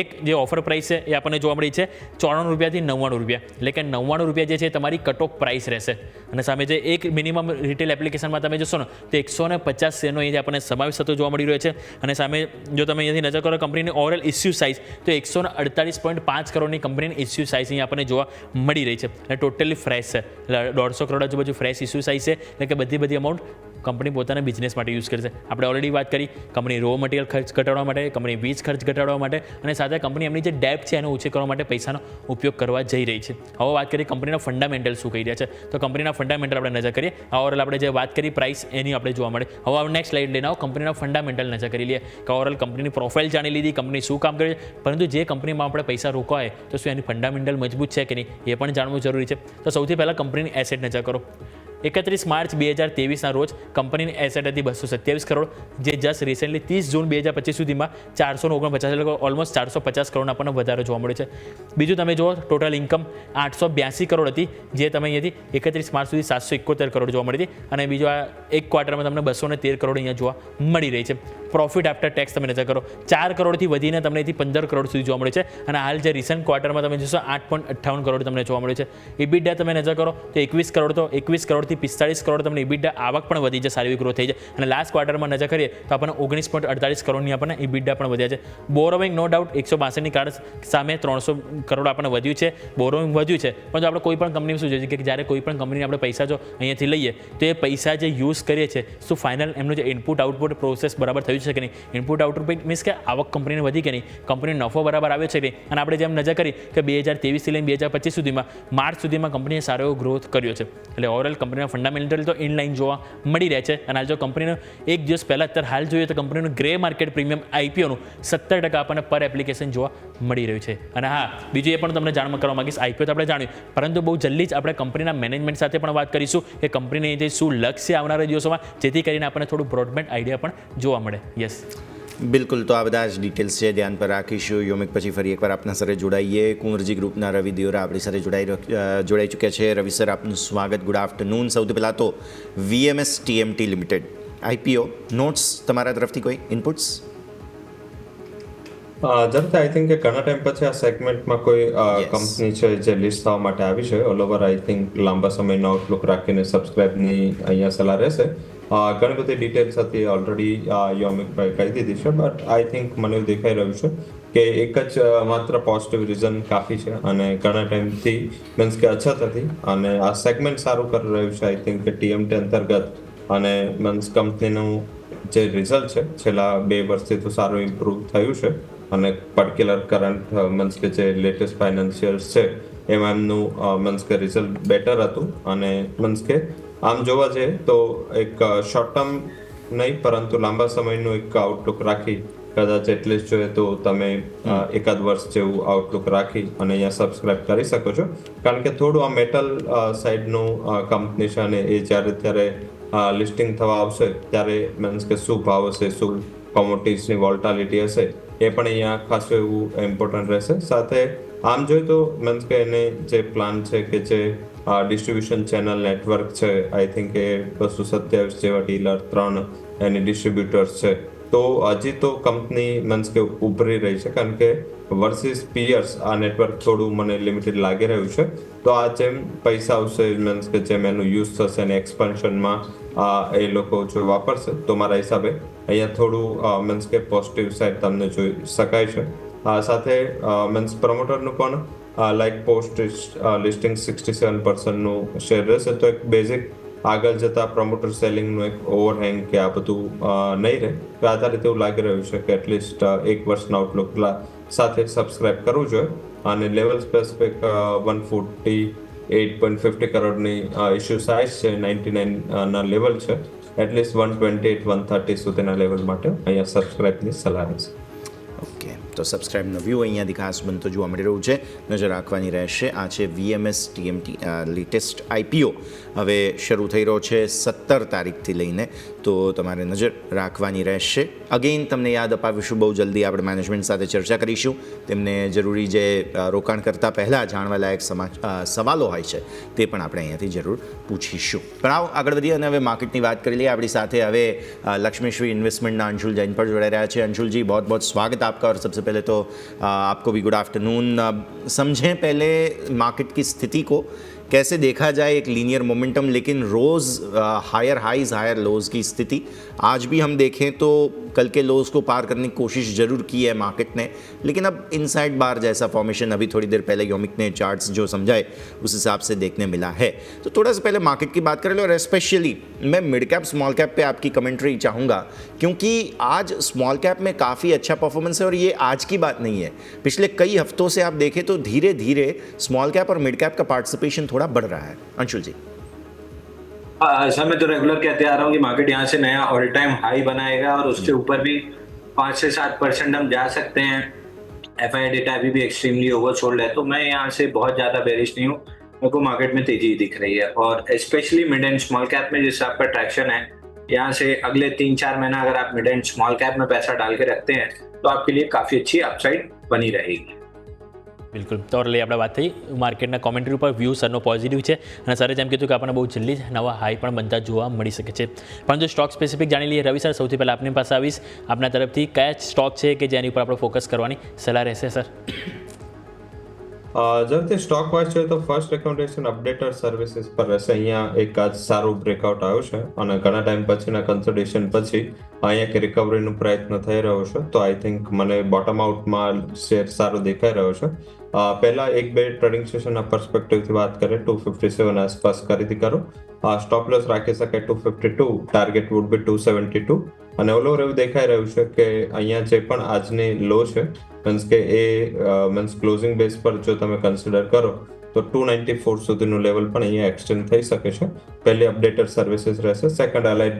એક જે ઓફર પ્રાઇસ છે એ આપણને જોવા મળી છે 94 રૂપિયાથી 99 રૂપિયા, એટલે કે 99 રૂપિયા જે છે તમારી કટ ઓફ પ્રાઇસ રહેશે. અને સામે જે એક મિનિમમ રિટેલ એપ્લિકેશનમાં તમે જશો ને તો 150 શેરનો અહીં આપણને સમાવેશ થતો જોવા મળી રહ્યો છે. અને સામે જો તમે અહીંયાથી નજર કરો કંપનીની ઓવરઓલ ઇસ્યુ સાઇઝ તો 148.5 કરોડની કંપનીની ઇસ્યુ સાઇઝ અહીં આપણને જોવા મળી રહી છે. અને ટોટલી ફ્રેશ છે, એટલે 150 કરોડ આજુબાજુ ફ્રેશ ઇસ્યુ સાઇઝ છે, એટલે કે બધી અમાઉન્ટ કંપની પોતાના બિઝનેસ માટે યુઝ કરશે. આપણે ઓલરેડી વાત કરી કંપની રો મટીરિયલ ખર્ચ ઘટાડવા માટે, કંપની વીજ ખર્ચ ઘટાડવા માટે અને સાથે કંપની એમની જે ડેપ્ટ છે એનો ઓછી કરવા માટે પૈસાનો ઉપયોગ કરવા જઈ રહી છે. હવે વાત કરીએ કંપનીના ફંડામેન્ટલ શું કહી રહ્યા છે, તો કંપનીના ફંડામેન્ટલ આપણે નજર કરીએ. ઓવરઓલ આપણે જે વાત કરી પ્રાઇસ એની આપણે જોવા મળે. હવે આપણે નેક્સ્ટ સ્લાઇડ લઈને આવો, કંપનીના ફંડામેન્ટલ નજર કરી લઈએ કે ઓવરઓલ કંપનીની પ્રોફાઇલ જાણી લીધી, કંપની શું કામ કરે છે, પરંતુ જે કંપનીમાં આપણે પૈસા રોકવા હોય તો શું એની ફંડામેન્ટલ મજબૂત છે કે નહીં એ પણ જાણવું જરૂરી છે. તો સૌથી પહેલાં કંપનીની એસેટ નજર કરો. 31 માર્ચ 2023ના રોજ કંપનીની એસેટ હતી 227 કરોડ, જે જસ્ટ રિસેન્ટલી 30 જૂન 2025 સુધીમાં 449, એટલે ઓલમોસ્ટ 450 કરોડ આપણને વધારે જોવા મળ્યો છે. બીજું તમે જુઓ ટોટલ ઇન્કમ 882 કરોડ હતી, જે તમે અહીંયાથી 31 માર્ચ સુધી 771 કરોડ જોવા મળી હતી. અને બીજો આ એક ક્વાર્ટરમાં તમને 213 કરોડ અહીંયા જોવા મળી રહી છે. પ્રોફિટ આફ્ટર ટેક્સ તમે નજર કરો 4 કરોડથી વધીને તમને અહીંથી 15 કરોડ સુધી જોવા મળે છે. અને હાલ જે રિસન્ટ ક્વાર્ટરમાં તમે જોશો 8.58 કરોડ તમને જોવા મળ્યું છે. ઇબિડા તમે નજર કરો તો 21 કરોડથી 45 કરોડ તમને ઇબિડા આવક પણ વધી છે, સારી એવી ગ્રોથ થઈ છે. અને લાસ્ટ ક્વાર્ટરમાં નજર કરીએ તો આપણને 19.48 કરોડની આપણને ઇબિડા પણ વધ્યા છે. બોરોવિંગ નો ડાઉટ 162ની કાર્ડ સામે 300 કરોડ આપણને વધ્યું છે, બોરોવિંગ વધ્યું છે. પરંતુ આપણે કોઈ પણ કંપનીમાં શું જોઈએ છે કે જ્યારે કોઈ પણ કંપનીને આપણે પૈસા જો અહીંયાથી લઈએ તો એ પૈસા જે યુઝ કરીએ છીએ શું ફાઇનલ એમનું જે ઇનપુટ આઉટપુટ પ્રોસેસ બરાબર થયું છે કે નહીં, ઇનપુટ આઉટપુટ મીન્સ કે આવક કંપનીને વધી કે નહીં, કંપનીનો નફો બરાબર આવ્યો છે કે નહીં. અને આપણે જેમ નજર કરી કે 2023થી લઈને 2025 સુધીમાં માર્ચ સુધીમાં કંપનીએ સારો એવો ગ્રોથ કર્યો છે. એટલે ઓવરઓલ કંપનીના ફંડામેન્ટલ તો ઇનલાઇન જોવા મળી રહ્યા છે. અને હાલ જો કંપનીનો એક દિવસ પહેલાં અત્યારે હાલ જોઈએ તો કંપનીનું ગ્રે માર્કેટ પ્રીમિયમ આઈપીઓનું 70% આપણને પર એપ્લિકેશન જોવા મળી રહ્યું છે. અને હા, બીજું એ પણ તમને જાણ કરવા માંગીશ, આઈપીઓ તો આપણે જાણ્યું, પરંતુ બહુ જલ્દી જ આપણે કંપનીના મેનેજમેન્ટ સાથે પણ વાત કરીશું કે કંપનીને જે શું લક્ષ્ય આવનારા દિવસોમાં, જેથી કરીને આપણને થોડું બ્રોડબેન્ડ આઈડિયા પણ જોવા મળે. યસ, બિલકુલ. તો આ બધા જ ડિટેલ્સ છે, ધ્યાન પર રાખીશું. યોમિક પછી ફરી એકવાર આપના સાથે જોડાઈએ. કુંવરજી ગ્રુપના રવિ દિયોરા આપણી સાથે જોડાઈ ચૂક્યા છે. રવિ સર, આપનું સ્વાગત. Good afternoon. સૌથી પહેલાં તો VMS TMT limited IPO notes તમારા તરફથી કોઈ ઇનપુટ્સ? જરૂરથી આઈ થિંક કે ઘણા ટાઈમ પછી આ સેગમેન્ટમાં કોઈ કંપની છે જે લિસ્ટ થવા માટે આવી છે. ઓલ ઓવર આઈ થિંક લાંબા સમયનો આઉટલુક રાખીને સબસ્ક્રાઇબની અહીંયા સલાહ રહેશે. ઘણી બધી ડિટેલ્સ હતી ઓલરેડી યોમિકભાઈ કહી દીધી છે, બટ આઈ થિંક મને એવું દેખાઈ રહ્યું છે કે એક જ માત્ર પોઝિટિવ રીઝન કાફી છે અને ઘણા ટાઈમથી મીન્સ કે અછત હતી અને આ સેગમેન્ટ સારું કરી રહ્યું છે. આઈ થિંક કે TMT અંતર્ગત અને મીન્સ કંપનીનું જે રિઝલ્ટ છે છેલ્લા 2 વર્ષથી તો સારું ઇમ્પ્રૂવ થયું છે. અને પર્ટિક્યુલર કરંટ મીન્સ કે જે લેટેસ્ટ ફાઇનાન્શિયલ્સ છે એમાં એમનું મીન્સ કે રિઝલ્ટ બેટર હતું. અને મીન્સ કે આમ જોવા જઈએ તો એક શોર્ટ ટર્મ નહીં પરંતુ લાંબા સમયનું એક આઉટલુક રાખી કદાચ એટલીસ્ટ જોઈએ તો તમે એકાદ વર્ષ જેવું આઉટલુક રાખી અને અહીંયા સબસ્ક્રાઇબ કરી શકો છો. કારણ કે થોડું આ મેટલ સાઈડનું કંપની છે અને એ જ્યારે ત્યારે લિસ્ટિંગ થવા આવશે ત્યારે મીન્સ કે શું ભાવ હશે, શું કોમોડિટીઝની વોલ્ટાલિટી હશે, એ પણ અહીંયા ખાસું એવું ઇમ્પોર્ટન્ટ રહેશે. સાથે આમ જોઈએ તો મીન્સ કે એને જે પ્લાન છે કે જે ડિસ્ટ્રીબ્યુશન ચેનલ નેટવર્ક છે, આઈ થિંક એ 227 જેવા ડીલર, 3 એની ડિસ્ટ્રીબ્યુટર્સ છે. તો હજી તો કંપની મીન્સ કે ઉભરી રહી છે કારણ કે વર્સિસ પિયર્સ આ નેટવર્ક થોડું મને લિમિટેડ લાગી રહ્યું છે. તો આ જેમ પૈસા આવશે મીન્સ કે જેમ એનું યુઝ થશે અને એક્સપાન્શનમાં એ લોકો જો વાપરશે તો મારા હિસાબે અહીંયા થોડું મીન્સ કે પોઝિટિવ સાઈડ તમને જોઈ શકાય છે. સાથે મીન્સ પ્રમોટરનું પણ લાઈક પોસ્ટ લિસ્ટિંગ 67%નું શેર રહેશે. તો એક બેઝિક આગળ જતા પ્રમોટર સેલિંગનું એક ઓવરહેંગ કે આ બધું નહીં રહે. તો આધારિત એવું લાગી રહ્યું છે કે એટલીસ્ટ 1 વર્ષના આઉટલુક સાથે સબસ્ક્રાઇબ કરવું જોઈએ. અને લેવલ સ્પેસિફિક 148.50 કરોડની ઇશ્યુ સાઇઝ છે, 99 ના લેવલ છે. એટલીસ્ટ 128-130 સુધીના લેવલ માટે અહીંયા સબસ્ક્રાઇબની સલાહ રહેશે. ઓકે, તો સબસ્ક્રાઇબનો વ્યૂ અહીંયાથી ખાસ બનતો જોવા મળી રહ્યું છે, નજર રાખવાની રહેશે. આ છે VMS TMT લેટેસ્ટ IPO હવે શરૂ થઈ રહ્યો છે 17 તારીખથી લઈને. તો તમારે નજર રાખવાની રહેશે. અગેઇન તમને યાદ અપાવીશું, બહુ જલ્દી આપણે મેનેજમેન્ટ સાથે ચર્ચા કરીશું. તેમને જરૂરી જે રોકાણ કરતાં પહેલાં જાણવા લાયક સવાલો હોય છે તે પણ આપણે અહીંયાથી જરૂર પૂછીશું. પણ આવો આગળ વધીએ અને હવે માર્કેટની વાત કરી લઈએ. આપણી સાથે હવે लक्ष्मीश्री इन्वेस्टमेंटના अंशुल जैन पर जुड़े रहे हैं. अंशुल जी, बहुत बहुत स्वागत आपका. और सबसे पहले तो आपको भी गुड आफ्टरनून. समझें पहले मार्केट की स्थिति को, कैसे देखा जाए एक लीनियर मोमेंटम, लेकिन रोज़ हायर हाइज हायर लोज की स्थिति. आज भी हम देखें तो कल के लोज को पार करने की कोशिश ज़रूर की है मार्केट ने, लेकिन अब इनसाइड बार जैसा फॉर्मेशन अभी थोड़ी देर पहले योमिक ने चार्ट्स जो समझाए उस हिसाब से देखने मिला है. तो थोड़ा सा पहले मार्केट की बात करें, और स्पेशली मैं मिड कैप स्मॉल कैप पे आपकी कमेंट्री चाहूँगा, क्योंकि आज स्मॉल कैप में काफ़ी अच्छा परफॉर्मेंस है. और ये आज की बात नहीं है, पिछले कई हफ्तों से आप देखें तो धीरे धीरे स्मॉल कैप और मिड कैप का पार्टिसिपेशन थोड़ा बढ़ रहा है. अंशुल जी. सर, मैं तो रेगुलर कहते आ रहा हूँ कि मार्केट यहाँ से नया ऑल टाइम हाई बनाएगा और उसके ऊपर भी 5 से 7% हम जा सकते हैं. एफआई डेटा अभी भी एक्सट्रीमली ओवरसोल्ड है, तो मैं यहाँ से बहुत ज्यादा बेरिश नहीं हूँ. मेरे को मार्केट में तेजी दिख रही है, और specially mid and small cap में जिससे आपका ट्रैक्शन है, यहाँ से अगले 3-4 महीना अगर आप मिड एंड स्मॉल कैप में पैसा डाल के रखते हैं तो आपके लिए काफी अच्छी अपसाइड बनी रहेगी. બિલકુલ. તો એટલે આપણે વાત થઈ માર્કેટના કોમેન્ટ્રી ઉપર. વ્યૂ સરનો પોઝિટિવ છે અને સરે જેમ કીધું કે આપણને બહુ જલ્દી જ નવા હાઈ પણ બનતા જોવા મળી શકે છે. પરંતુ સ્ટોક સ્પેસિફિક જાણી લઈએ. રવિ સર, સૌથી પહેલાં આપની પાસે આવીશ. આપના તરફથી કયા સ્ટોક છે કે જેની ઉપર આપણે ફોકસ કરવાની સલાહ રહેશે સર? જેમથી સ્ટોક વાઇઝ જોઈએ તો ફર્સ્ટ રેકમેન્ડેશન અપડેટર સર્વિસીસ પર રહેશે. અહીંયા એક આજ સારું બ્રેકઆઉટ આવ્યું છે અને ઘણા ટાઈમ પછીના કન્સોલિડેશન પછી અહીંયા કે રિકવરીનો પ્રયત્ન થઈ રહ્યો છે. તો આઈ થિંક મને બોટમ આઉટમાં શેર સારો દેખાઈ રહ્યો છે. પહેલા 1-2 ટ્રેડિંગ સેશનના પર્સપેક્ટિવથી વાત કરીએ, 257 આસપાસ ખરીદી કરો. સ્ટોપ લોસ રાખી શકાય 252, ટાર્ગેટ વુડ બી 272. અને ઓવરઓલ એવું દેખાઈ રહ્યું છે કે અહીંયા જે પણ આજની લો છે, મીન્સ કે એ ક્લોઝિંગ બેઝ પર જો તમે કન્સિડર કરો તો 294 સુધીનું લેવલ પણ અહીંયા એક્સટેન્ડ થઈ શકે છે. પહેલી અપડેટર સર્વિસીસ રહેશે. સેકન્ડ અલાઇડ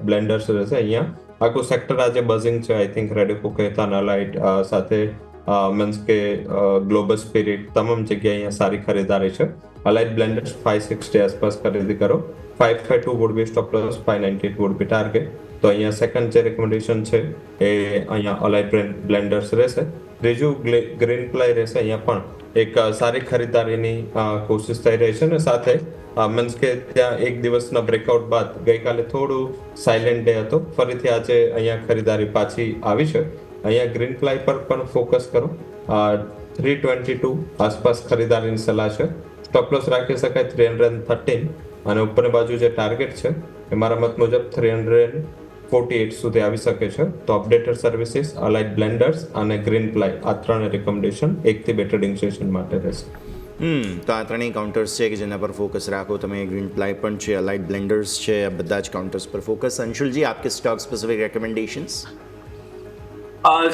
બ્લેન્ડર્સ રહેશે. અહીંયા આખું સેક્ટર આજે બઝિંગ છે. આઈ થિંક રેડિકો કેથાન અલાઇડ સાથે મીન્સ કે ગ્લોબલ સ્પિરિટ તમામ જગ્યાએ અહીંયા સારી ખરીદારી છે. અલાઇડ બ્લેન્ડર્સ 560 આસપાસ ખરીદી કરો. 552 would be stop loss, 598 would be target. તો અહીંયા સેકન્ડ જે રેકમેન્ડેશન છે એ અહીંયા અલાઇડ બ્લેન્ડર્સ રહેશે. ત્રીજું ગ્રીન પ્લાય રહેશે. અહીંયા પણ એક સારી ખરીદારીની કોશિશ થઈ રહી છે. અને સાથે મીન્સ કે ત્યાં એક દિવસના બ્રેકઆઉટ બાદ ગઈકાલે થોડું સાયલેન્ટ ડે હતો, ફરીથી આજે અહીંયા ખરીદારી પાછી આવી છે. અહીંયા ગ્રીન પ્લાય પર પણ ફોકસ કરો. 322 આસપાસ ખરીદારીની સલાહ છે. સ્ટોપ લોસ રાખી શકાય 313, અને ઉપરની બાજુ જે ટાર્ગેટ છે એ મારા મત મુજબ 348 સુધી આવી શકે છે. તો અપડેટર સર્વિસીસ, અલાઇડ બ્લેન્ડર્સ અને ગ્રીન પ્લાય, આ 3 રેકમેન્ડેશન 1 થી 2 ટ્રેડિંગ સેશન માટે રહેશે. તો આ ત્રણેય કાઉન્ટર્સ છે કે જેના પર ફોકસ રાખો તમે. ગ્રીન પ્લાય પણ છે, અલાઇડ બ્લેન્ડર્સ છે, આ બધા જ કાउंटर्स पर फोकस. अंशुल जी, आपके स्टॉक स्पेसिफिक रिकमेंडेशंस?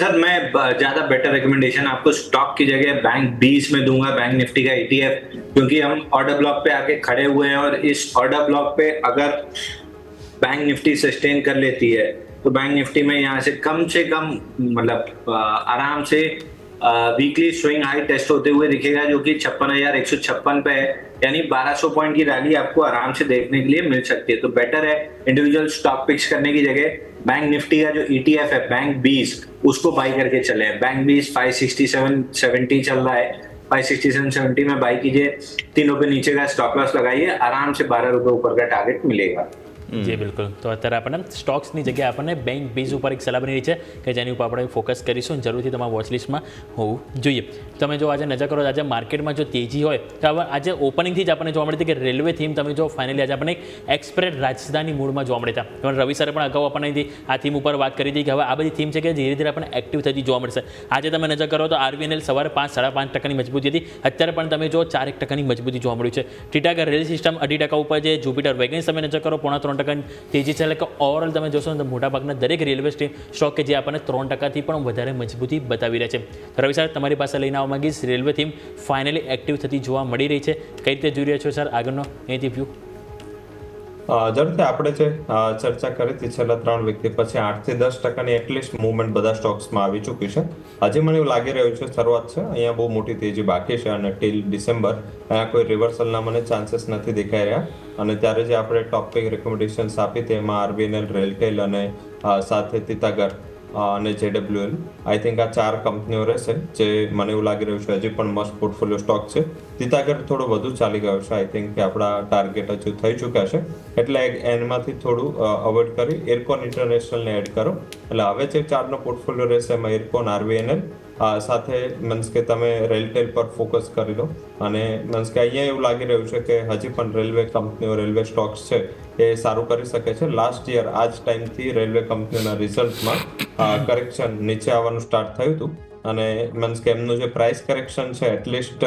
सर, मैं ज्यादा बेटर रिकमेंडेशन आपको स्टॉक की जगह बैंक 20 में दूंगा, बैंक निफ्टी का ETF, क्योंकि हम ऑर्डर ब्लॉक पे आके खड़े हुए हैं. और इस ऑर्डर ब्लॉक पे अगर बैंक निफ्टी सस्टेन कर लेती है तो बैंक निफ्टी में यहाँ से कम मतलब आराम से वीकली स्विंग हाई टेस्ट होते हुए दिखेगा, जो कि 56,156 पे है. यानी 1200 पॉइंट की रैली आपको आराम से देखने के लिए मिल सकती है. तो बेटर है इंडिविजुअल स्टॉक पिक्स करने की जगह बैंक निफ्टी का जो ETF है बैंक 20, उसको बाई करके चले. बैंक 20 567.70 चल रहा है. 567.70 में बाई कीजिए. 3 रुपए नीचे का स्टॉप लॉस लगाइए, आराम से 12 रुपए ऊपर का टारगेट मिलेगा. જી બિલકુલ. તો અત્યારે આપણને સ્ટોક્સની જગ્યાએ આપણને બેંક બેઝ ઉપર એક સલાહ બની રહી છે કે જેની ઉપર આપણે ફોકસ કરીશું. જરૂરથી તમારા વોચ લિસ્ટમાં હોવું જોઈએ. તમે જો આજે નજર કરો, આજે માર્કેટમાં જો તેજી હોય તો આજે ઓપનિંગથી જ આપણને જોવા મળી હતી કે રેલવે થીમ તમે જો ફાઇનલી આજે આપણને એક્સપ્રેસ રાજધાની મૂડમાં જોવા મળ્યા હતા. રવિ સરે પણ અગાઉ આપણને આ થીમ ઉપર વાત કરી હતી કે હવે આ બધી થીમ છે કે ધીરે ધીરે આપણને એક્ટિવ થતી જોવા મળશે. આજે તમે નજર કરો તો RVNL સવારે 5-5.5% મજબૂતી હતી. અત્યારે પણ તમે જો 4% મજબૂતી જોવા મળ્યું છે. ટીટાગર રેલ સિસ્ટમ 2.5% ઉપર છે. જુપિટર વેગન્સ તમે નજર કરો 0.3% તેજી છે. એટલે કે ઓવરઓલ તમે જોશો તો મોટાભાગના દરેક રેલવે સ્ટોક કે જે આપણને 3%થી પણ વધારે મજબૂતી બતાવી રહ્યા છે. રવિ સર, તમારી પાસે લઈને આવવા માંગીશ. રેલવે થીમ ફાઇનલી એક્ટિવ થતી જોવા મળી રહી છે. કઈ રીતે જોઈ રહ્યા છો સર આગળનો અહીંથી વ્યૂ? ઝડપથી આપણે જે ચર્ચા કરી હતી છેલ્લા 3 વીકથી પછી 8 થી 10% એટલીસ્ટ મૂવમેન્ટ બધા સ્ટોક્સમાં આવી ચૂકી છે. હજી મને એવું લાગી રહ્યું છે શરૂઆત છે, અહીંયા બહુ મોટી તેજી બાકી છે અને ટીલ ડિસેમ્બર અહીંયા કોઈ રિવર્સલના મને ચાન્સીસ નથી દેખાઈ રહ્યા. અને ત્યારે જે આપણે ટોપ પિક રેકમેન્ડેશન્સ આપી તેમાં આરબીએનએલ, રેલટેલ અને સાથે તિતાગર અને જેડબ્લ્યુએલ, આઈ થિંક આ 4 કંપનીઓ રહેશે જે મને એવું લાગી રહ્યું છે હજી પણ મસ્ત પોર્ટફોલિયો સ્ટોક છે. તિતાગર થોડો વધુ ચાલી ગયો છે, આઈ થિંક કે આપણા ટાર્ગેટ હજુ થઈ ચૂક્યા છે એટલે એમાંથી થોડું અવોઇડ કરી એરકોન ઇન્ટરનેશનલને એડ કરો. એટલે હવે જે 4નો પોર્ટફોલિયો રહેશે એમાં એરકોન, આરબીએનએલ સાથે મીન્સ કે તમે રેલટેલ પર ફોકસ કરી દો. અને મીન્સ કે અહીંયા એવું લાગી રહ્યું છે કે હજી પણ રેલવે કંપનીઓ, રેલવે સ્ટોક્સ છે એ સારું કરી શકે છે. લાસ્ટ યર આ જ ટાઈમથી રેલવે કંપનીઓના રિઝલ્ટમાં કરેક્શન નીચે આવવાનું સ્ટાર્ટ થયું હતું અને મીન્સ કે એમનું જે પ્રાઇસ કરેક્શન છે એટલીસ્ટ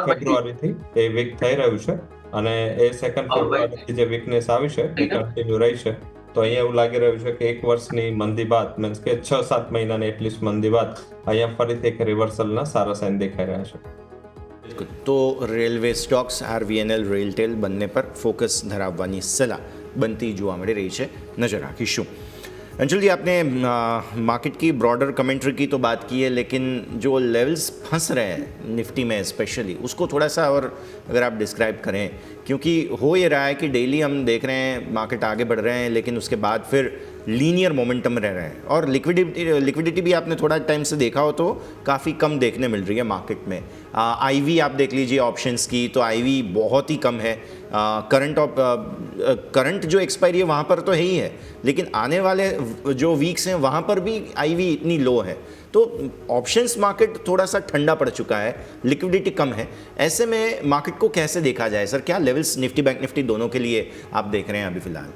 ફેબ્રુઆરીથી એ વીક થઈ રહ્યું છે અને એ 2 ફેબ્રુઆરીથી જે વીકનેસ આવી છે એ કન્ટિન્યુ રહી છે. તો અહીંયા એવું લાગી રહ્યું છે કે 1 વર્ષની મંદી બાદ મીન્સ કે 6-7 મહિનાની એટલીસ્ટ મંદી બાદ અહીંયા ફરીથી એક રિવર્સલના સારા સાઇન દેખાઈ રહ્યા છે. તો રેલવે સ્ટોક્સ, આરવીએનએલ, રેલટેલ બંને પર ફોકસ ધરાવવાની સલાહ बनती જોવા મળી રહી છે. नज़र रखीशूँ. अंशुल जी, आपने मार्केट की ब्रॉडर कमेंट्री की तो बात की है, लेकिन जो लेवल्स फंस रहे हैं निफ्टी में स्पेशली, उसको थोड़ा सा और अगर आप डिस्क्राइब करें, क्योंकि हो ये रहा है कि डेली हम देख रहे हैं मार्केट आगे बढ़ रहे हैं लेकिन उसके बाद फिर लीनियर मोमेंटम रह रहे हैं और लिक्विडिटी भी आपने थोड़ा टाइम से देखा हो तो काफ़ी कम देखने मिल रही है मार्केट में. आईवी आप देख लीजिए ऑप्शंस की, तो आईवी बहुत ही कम है. करंट जो एक्सपायरी है वहाँ पर तो है ही है, लेकिन आने वाले जो वीक्स हैं वहाँ पर भी आईवी इतनी लो है. तो ऑप्शंस मार्केट थोड़ा सा ठंडा पड़ चुका है, लिक्विडिटी कम है. ऐसे में मार्केट को कैसे देखा जाए सर? क्या लेवल्स निफ्टी, बैंक निफ्टी दोनों के लिए आप देख रहे हैं अभी फिलहाल?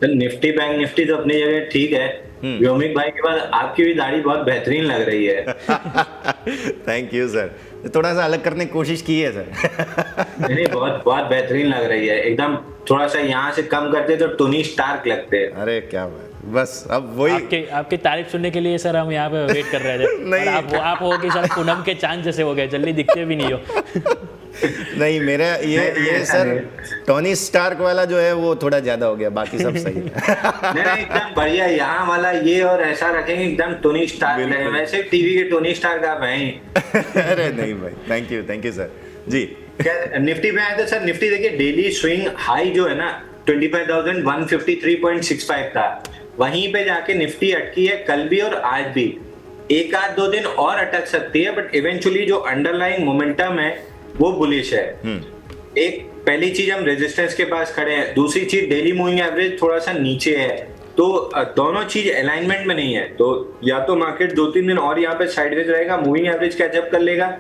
निफ्टी, बैंक निफ्टी तो अपनी जगह ठीक है. व्योमिक भाई के बाद आपकी भी दाढ़ी बहुत बेहतरीन लग रही है. Thank you sir. थोड़ा सा अलग करने की कोशिश की है सर. नहीं, बहुत बहुत बेहतरीन लग रही है एकदम. थोड़ा सा यहाँ से कम करते तो टोनी स्टार्क लगते हैं. अरे क्या बात, बस अब वही आपकी तारीफ सुनने के लिए सर हम यहाँ पे वेट कर रहे थे. नहीं, आप हो कि सर पूनम के चांद जैसे हो गए, जल्दी दिखते भी नहीं हो. नहीं, मेरा ये सर टोनी स्टार्क वाला जो है वो थोड़ा ज्यादा हो गया, बाकी सब सही है. नहीं, एकदम बढ़िया. यहाँ वाला ये और ऐसा रखेंगे एकदम टोनी स्टार्क लगे. वैसे टीवी के टोनी स्टार्क आप हैं. अरे नहीं भाई, thank you sir ji. Nifty पे आए तो सर निफ्टी देखिए डेली स्विंग हाई जो है ना 25,153.65 था, वहीं पे जाके निफ्टी अटकी है कल भी और आज भी. एक आध दो दिन और अटक सकती है, बट इवेंचुअली जो अंडरलाइंग मोमेंटम है वो बुलिश है. एक पहली चीज हम रेजिस्टेंस के पास खड़े हैं, दूसरी चीज डेली मूविंग एवरेज थोड़ा सा नीचे है, तो दोनों चीज अलाइनमेंट में नहीं है. तो या तो मार्केट 2-3 दिन और यहाँ पे साइडवेज रहेगा, मूविंग एवरेज कैचअप कर लेगा,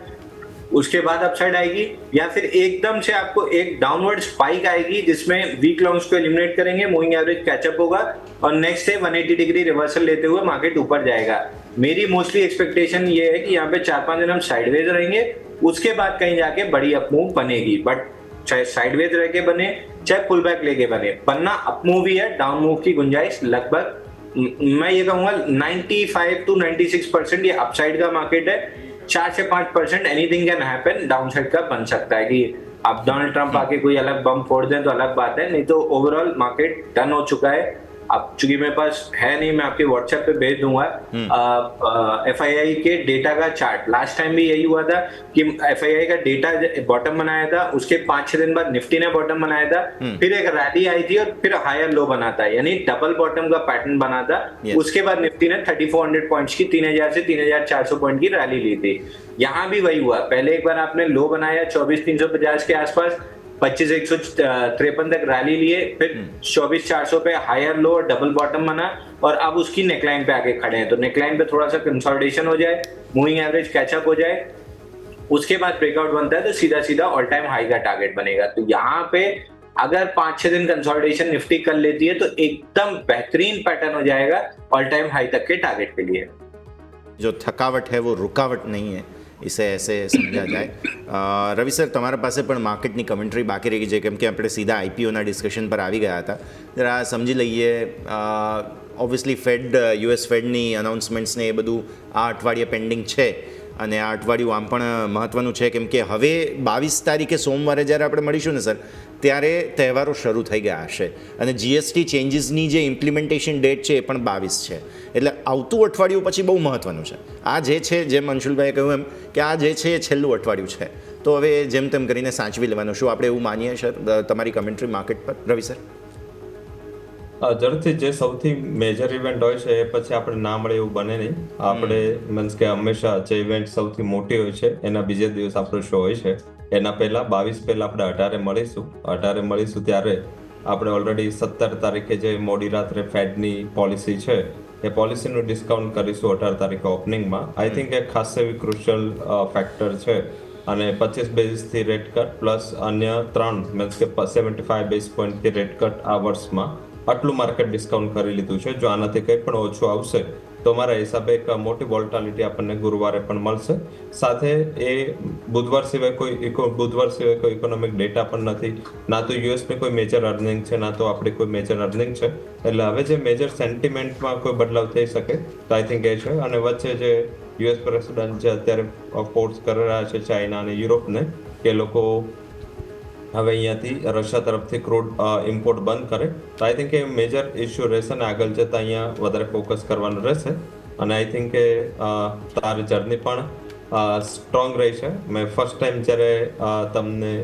उसके बाद अपसाइड आएगी, या फिर एकदम से आपको एक डाउनवर्ड स्पाइक आएगी जिसमें वीक लॉन्ग्स को एलिमिनेट करेंगे, मूविंग एवरेज कैचअप होगा और नेक्स्ट डे 180 डिग्री रिवर्सल लेते हुए मार्केट ऊपर जाएगा. मेरी मोस्टली एक्सपेक्टेशन ये है कि यहाँ पे 4-5 दिन हम साइडवेज रहेंगे, उसके बाद कहीं जाके बड़ी अपमूव बनेगी. बट चाहे साइडवेज रह के बने चाहे पुल बैक लेके बने, बनना अपमूव ही है. डाउन मूव की गुंजाइश लगभग मैं ये कहूंगा 95 to 96% ये अपसाइड का मार्केट है. 4 से 5% एनीथिंग कैन हैपन डाउनसाइड का बन सकता है कि अब डोनाल्ड ट्रंप आके कोई अलग बम फोड़ दें तो अलग बात है, नहीं तो ओवरऑल मार्केट डन हो चुका है. अब चूंकि मेरे पास है नहीं, मैं आपके व्हाट्सएप पे भेज दूंगा FII के डेटा का चार्ट. लास्ट टाइम भी यही हुआ था कि FII का डेटा बॉटम बनाया था, उसके 5-6 दिन बाद निफ्टी ने बॉटम बनाया था, फिर एक रैली आई थी और फिर हायर लो बना था, यानी डबल बॉटम का पैटर्न बना था. उसके बाद निफ्टी ने 3400 पॉइंट्स की 3000 से 3400 पॉइंट की रैली ली थी. यहाँ भी वही हुआ. पहले एक बार आपने लो बनाया 24,350 के आसपास, 25,153 तक रैली लिए, फिर 24,400 पे हायर लो और डबल बॉटम बना और अब उसकी नेकलाइन पे आके खड़े हैं. तो नेकलाइन पे थोड़ा सा कंसोलिडेशन हो जाए, मूविंग एवरेज कैचअप हो जाए, उसके बाद ब्रेकआउट बनता है तो सीधा सीधा ऑल टाइम हाई का टारगेट बनेगा. तो यहाँ पे अगर 5-6 दिन कंसोलिडेशन निफ्टी कर लेती है तो एकदम बेहतरीन पैटर्न हो जाएगा ऑल टाइम हाई तक के टारगेट के लिए. जो थकावट है वो रुकावट नहीं है, इसे ऐसे समझा જાય. રવિ સર, તમારા પાસે પણ માર્કેટની કમેન્ટ્રી બાકી રહી છે, કેમ કે આપણે સીધા આઈપીઓના ડિસ્કશન પર આવી ગયા હતા. જરા સમજી લઈએ. ઓબ્વિયસલી યુએસ ફેડની અનાઉન્સમેન્ટ્સને એ બધું આ અઠવાડિયે પેન્ડિંગ છે, અને આ અઠવાડિયું આમ પણ મહત્ત્વનું છે કેમ કે હવે 22 તારીખે સોમવારે જ્યારે આપણે મળીશું ને સર ત્યારે તહેવારો શરૂ થઈ ગયા હશે અને જીએસટી ચેન્જીસની જે ઇમ્પ્લિમેન્ટેશન ડેટ છે એ પણ 22 છે એટલે આવતું અઠવાડિયું પછી બહુ મહત્ત્વનું છે. આ જે છે જેમ અંશુલભાઈએ કહ્યું એમ કે આ જે છે એ છેલ્લું અઠવાડિયું છે તો હવે જેમ તેમ કરીને સાચવી લેવાનું. શું આપણે એવું માનીએ સર તમારી કમેન્ટ્રી માર્કેટ પર રવિ સર? જરૂરથી જે સૌથી મેજર ઇવેન્ટ હોય છે એ પછી આપણે ના મળે એવું બને નહીં. આપણે મીન્સ કે હંમેશા જે ઇવેન્ટ સૌથી મોટી હોય છે એના બીજે દિવસ આપણો શો હોય છે. એના પહેલા 22 પહેલા આપણે 18 મળીશું ત્યારે આપણે ઓલરેડી 17 તારીખે જે મોડી રાત્રે ફેડની પોલિસી છે એ પોલિસીનું ડિસ્કાઉન્ટ કરીશું 18 તારીખે ઓપનિંગમાં. આઈ થિંક એ ખાસ એવી ક્રુશિયલ ફેક્ટર છે અને 25 બેઝથી રેટ કટ પ્લસ અન્ય 3 મીન્સ કે 75 બેઝ પોઈન્ટથી રેટ કટ આ વર્ષમાં આટલું માર્કેટ ડિસ્કાઉન્ટ કરી લીધું છે. જો આનાથી કંઈ પણ ઓછું આવશે તો મારા હિસાબે એક મોટી વોલ્ટાલિટી આપણને ગુરુવારે પણ મળશે. સાથે એ બુધવાર સિવાય કોઈ ઇકોનોમિક ડેટા પણ નથી, ના તો યુએસની કોઈ મેજર અર્નિંગ છે ના તો આપણી કોઈ મેજર અર્નિંગ છે. એટલે હવે જે મેજર સેન્ટિમેન્ટમાં કોઈ બદલાવ થઈ શકે તો આઈ થિંક એ છે. અને વચ્ચે જે યુએસ પ્રેસિડન્ટ જે અત્યારે ફોર્સ કરી રહ્યા છે ચાઇના અને યુરોપને કે લોકો હવે અહીંયાથી રશિયા તરફથી ક્રૂડ ઇમ્પોર્ટ બંધ કરે તો I think A major issue રહેશે ને આગળ જતાં અહીંયા વધારે ફોકસ કરવાનું રહેશે. અને આઈ થિંક કે તારી જર્ની પણ સ્ટ્રોંગ રહી છે. મેં ફર્સ્ટ ટાઈમ જ્યારે તમને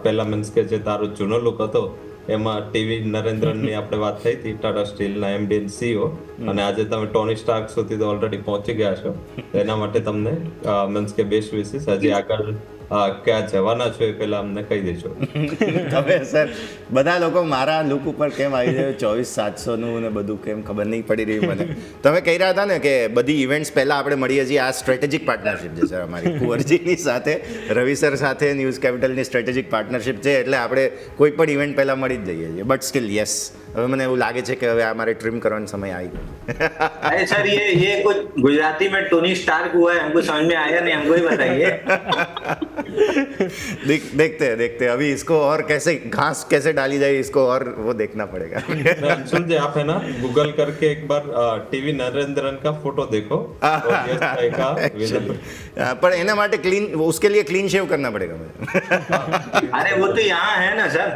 પહેલા મીન્સ કે જે તારો જૂનો લુક હતો એમાં ટીવી નરેન્દ્રનની આપણે વાત થઈ હતી, ટાટા સ્ટીલના એમડી અને સીઈઓ, અને આજે તમે ટોની સ્ટાર્ક સુધી તો ઓલરેડી પહોંચી ગયા છો. એના માટે તમને મીન્સ કે બેસ્ટ વિશેસ. હજી આગળ ક્યાં જવાના છો એ પહેલા અમને કહી દેજો. તમે સર બધા લોકો મારા લુક ઉપર કેમ આવી જાય 24,700નું ને બધું કેમ ખબર નહીં પડી રહી મને. તમે કહી રહ્યા હતા ને કે બધી ઇવેન્ટ્સ પહેલાં આપણે મળીએ છીએ. આ સ્ટ્રેટેજિક પાર્ટનરશિપ છે સર અમારી કુંવરજીની સાથે, રવિ સર સાથે ન્યૂઝ કેપિટલની સ્ટ્રેટેજિક પાર્ટનરશિપ છે એટલે આપણે કોઈ પણ ઇવેન્ટ પહેલાં મળી જ જઈએ છીએ. બટ સ્ટીલ યસ, હવે મને એવું લાગે છે કે હવે આ મારે ટ્રીમ કરવાનો સમય આવી ગયો. अरे सर ये कुछ गुजराती में टोनी स्टार्क हुआ है, हमको समझ में आया नहीं, हमको ही बताइए. देखते अभी इसको और कैसे घास कैसे डाली जाए इसको और वो देखना पड़ेगा. अंशुल जी आप है ना गूगल करके एक बार टीवी नरेंद्रन का फोटो देखो और यस भाई का विनर. पर एना माटे क्लीन, उसके लिए क्लीन शेव करना पड़ेगा मुझे. अरे वो तो यहाँ है ना सर,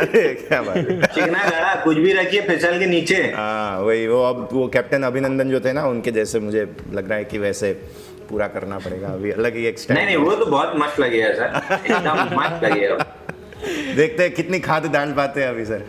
अरे क्या बात है. चिकना गड़ा कुछ भी रखिए फिसल के नीचे. हाँ वही, वो अब वो कैप्टन अभिनंदन जो थे ना उनके जैसे मुझे लग रहा है कि वैसे पूरा करना पड़ेगा. अभी अलग ही एक स्टाइल. नहीं वो तो बहुत मस्त लगेगा सर, एकदम मस्त लगेगा. देखते हैं कितनी खाद डाल पाते हैं अभी सर.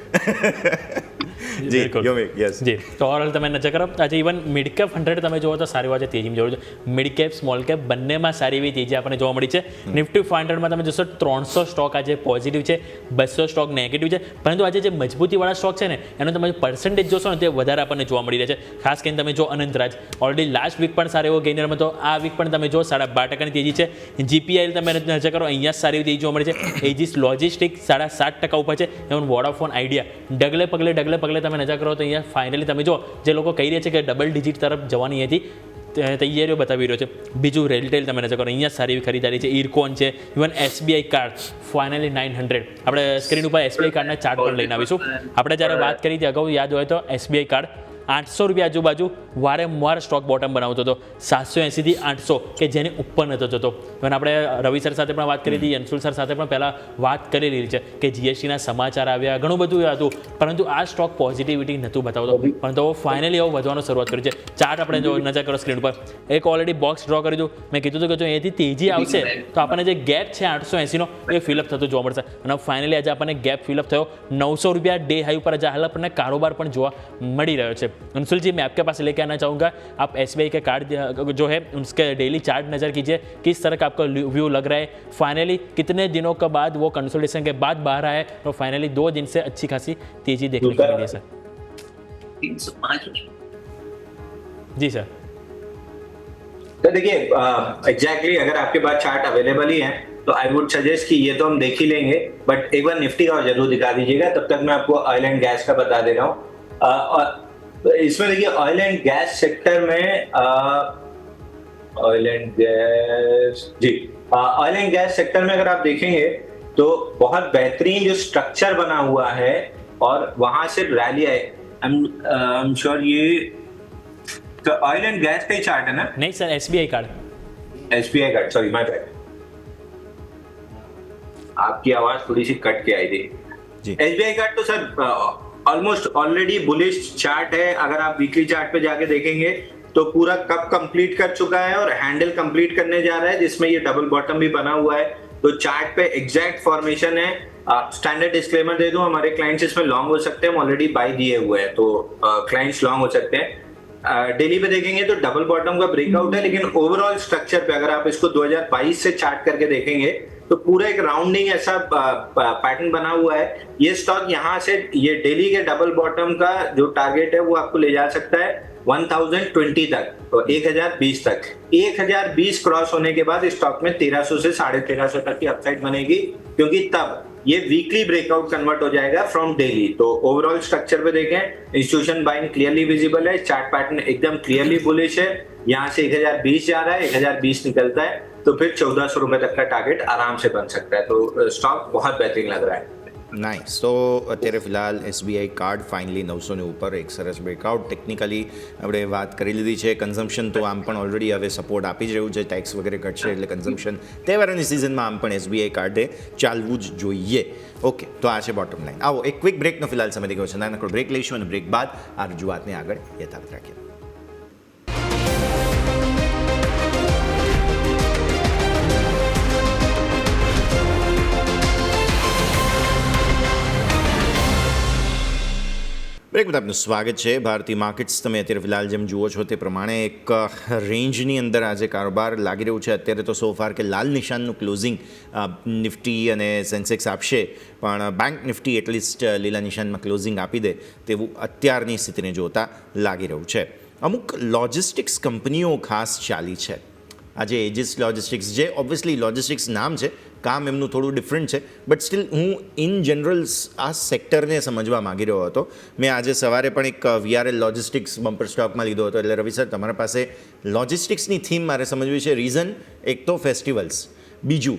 જી યોમિક યસ જી તો ઓવરઓલ તમે નજર કરો આજે ઇવન મિડ કેપ 100 તમે જોવો તો સારી વાત છે, તેજીમાં જોવો છે. મિડ કેપ સ્મોલ કેપ બંનેમાં સારી એવી તેજી આપણને જોવા મળી છે. નિફ્ટી 500માં તમે જોશો 300 સ્ટોક આજે પોઝિટિવ છે, 200 સ્ટોક નેગેટિવ છે. પરંતુ આજે જે મજબૂતીવાળા સ્ટોક છે ને એનો તમે પર્સન્ટેજ જોશો ને તે વધારે આપણને જોવા મળી રહ્યા છે. ખાસ કરીને તમે જો અનંતરાજ ઓલરેડી લાસ્ટ વીક પણ સારો એવો ગેઇનરમાં હતો, આ વીક પણ તમે જો 12.5% તેજી છે. જીપીઆઈ તમે નજર કરો અહીંયા સારી એવી તેજી જોવા મળી છે. એજીસ લોજિસ્ટિક 7.5% ઉપર છે. એમ વોડાફોન આઈડિયા ડગલે પગલે તમે નજર કરો તો અહીંયા ફાઇનલી તમે જો જે લોકો કહી રહ્યા છે કે ડબલ ડિજિટ તરફ જવાની હતી તૈયારીઓ બતાવી રહ્યો છે. બીજું રેલટેલ તમે નજર કરો અહીંયા સારી એવી ખરીદારી છે. ઇરકોન છે, ઇવન એસબીઆઈ કાર્ડ ફાઇનલી 900. આપણે સ્ક્રીન ઉપર એસબીઆઈ કાર્ડના ચાર્ટ પણ લઈને આવીશું. આપણે જ્યારે વાત કરી હતી અગાઉ યાદ હોય તો એસબીઆઈ કાર્ડ 800 રૂપિયા આજુબાજુ વારંવાર સ્ટોક બોટમ બનાવતો હતો, 780થી 800 કે જેની ઉપર નતો જતો. અને આપણે રવિ સર સાથે પણ વાત કરી હતી, અંશુલ સર સાથે પણ પહેલાં વાત કરેલી છે કે જીએસટીના સમાચાર આવ્યા, ઘણું બધું હતું, પરંતુ આ સ્ટોક પોઝિટિવિટી નહોતું બતાવતો. પરંતુ ફાઇનલી હવે વધવાનું શરૂઆત કરી છે. ચાર્ટ આપણે જો નજર કરો સ્ક્રીન ઉપર, એક ઓલરેડી બોક્સ ડ્રો કરી દીધું. મેં કીધું હતું કે જો એથી તેજી આવશે તો આપણને જે ગેપ છે 880નો એ ફિલઅપ થતું જોવા મળશે. અને ફાઇનલી આજે આપણને ગેપ ફિલઅપ થયો 900 રૂપિયા ડે હાઈ ઉપર. આજે હાલ આપણને કારોબાર પણ જોવા મળી રહ્યો છે. अंशुल जी मैं आपके पास लेके आना चाहूँगा, आप एसबीआई के कार्ड जो है उसके डेली चार्ट नज़र कीजिए, किस तरह का आपको व्यू लग रहा है. फाइनली कितने दिनों के बाद वो कंसोलिडेशन के बाद बाहर आया और फाइनली 2 दिन से अच्छी खासी तेजी देखने को मिली है सर. 305 जी सर. तो देखिए एग्जैक्टली अगर आपके पास चार्ट अवेलेबल ही है तो आई वुड सजेस्ट कि ये तो हम देख ही लेंगे, बट एक बार निफ्टी का जरूर दिखा दीजिएगा. तब तक मैं आपको ऑयल एंड गैस का बता दे रहा हूँ. तो इसमें देखिए ऑयल एंड गैस सेक्टर में ऑयल एंड गैस सेक्टर में अगर आप देखेंगे तो बहुत बेहतरीन जो स्ट्रक्चर बना हुआ है और वहां से रैली आए. आई एम श्योर ये तो ऑयल एंड गैस का ही चार्ट है ना? नहीं sir, SBI card. SBI card, sorry my bad, आपकी आवाज थोड़ी सी कट के आई थी। जी। SBI कार्ड तो sir almost already bullish chart है। अगर आप वीकली चार्ट पे जाके देखेंगे तो पूरा कप कंप्लीट कर चुका है और हैंडल कंप्लीट करने जा रहा है, जिसमें ये डबल बॉटम भी बना हुआ है। तो चार्ट पे एग्जैक्ट फॉर्मेशन है। स्टैंडर्ड डिस्क्लेमर दे दूं, हमारे क्लाइंट्स इसमें लॉन्ग हो सकते हैं, हम ऑलरेडी बाय दिए हुए हैं, तो क्लाइंट्स लॉन्ग हो सकते हैं। डेली पे देखेंगे तो डबल बॉटम का ब्रेकआउट है, लेकिन ओवरऑल स्ट्रक्चर पे अगर आप इसको 2022 से चार्ट करके देखेंगे तो पूरा एक राउंडिंग ऐसा पैटर्न बना हुआ है। ये स्टॉक यहाँ से ये डेली के डबल बॉटम का जो टारगेट है वो आपको ले जा सकता है 1020 तक, तो 1020 तक। 1020 क्रॉस होने के बाद स्टॉक में 1300 से 1350 तक की अपसाइड बनेगी, क्योंकि तब ये वीकली ब्रेकआउट कन्वर्ट हो जाएगा फ्रॉम डेली। तो ओवरऑल स्ट्रक्चर पे देखें, इंस्टीट्यूशन बाइंग क्लियरली विजिबल है, चार्ट पैटर्न एकदम क्लियरली बुलिश है। यहाँ से 1020 जा रहा है, 1020 निकलता है तो फिर 1400 रुपए तक का टारगेट आराम से बन सकता है। तो स्टॉक बहुत बेहतरीन लग रहा है। નાઇસ. તો અત્યારે ફિલહાલ SBI કાર્ડ ફાઇનલી 900 ઉપર એક સરસ બ્રેકઆઉટ. ટેકનિકલી આપણે વાત કરી લીધી છે. કન્ઝમ્પશન તો આમ પણ ઓલરેડી હવે સપોર્ટ આપી જ રહ્યું છે. ટેક્સ વગેરે ઘટશે એટલે કન્ઝમ્પશન તહેવારોની સિઝનમાં આમ પણ SBI કાર્ડે ચાલવું જ જોઈએ. ઓકે, તો આ છે બોટમ લાઈન. આવો એક ક્વિક બ્રેકનો ફિલહાલ સમય થઈ ગયો છે. નાનકડો બ્રેક લઈશું અને બ્રેક બાદ આ રજૂઆતને આગળ યથાવત રાખીએ. બ્રેક બાદ આપનું સ્વાગત છે. ભારતીય માર્કેટ્સ તમે અત્યારે ફિલહાલ જેમ જુઓ છો તે પ્રમાણે એક રેન્જની અંદર આજે કારોબાર લાગી રહ્યું છે. અત્યારે તો સોફાર કે લાલ નિશાનનું ક્લોઝિંગ નિફ્ટી અને સેન્સેક્સ આપશે, પણ બેંક નિફ્ટી એટલીસ્ટ લીલા નિશાનમાં ક્લોઝિંગ આપી દે તેવું અત્યારની સ્થિતિને જોતા લાગી રહ્યું છે. અમુક લોજિસ્ટિક્સ કંપનીઓ ખાસ ચાલી છે આજે. એજિસ લોજિસ્ટિક્સ, જે ઓબ્વિયસલી લોજિસ્ટિક્સ નામ છે, કામ એમનું થોડું ડિફરન્ટ છે, બટ સ્ટીલ હું ઇન જનરલ આ સેક્ટરને સમજવા માગી રહ્યો હતો. મેં આજે સવારે પણ એક VRL લોજિસ્ટિક્સ બમ્પર સ્ટોકમાં લીધો હતો. એટલે રવિ સર, તમારા પાસે લોજિસ્ટિક્સની થીમ મારે સમજવી છે. રીઝન એક તો ફેસ્ટિવલ્સ, બીજું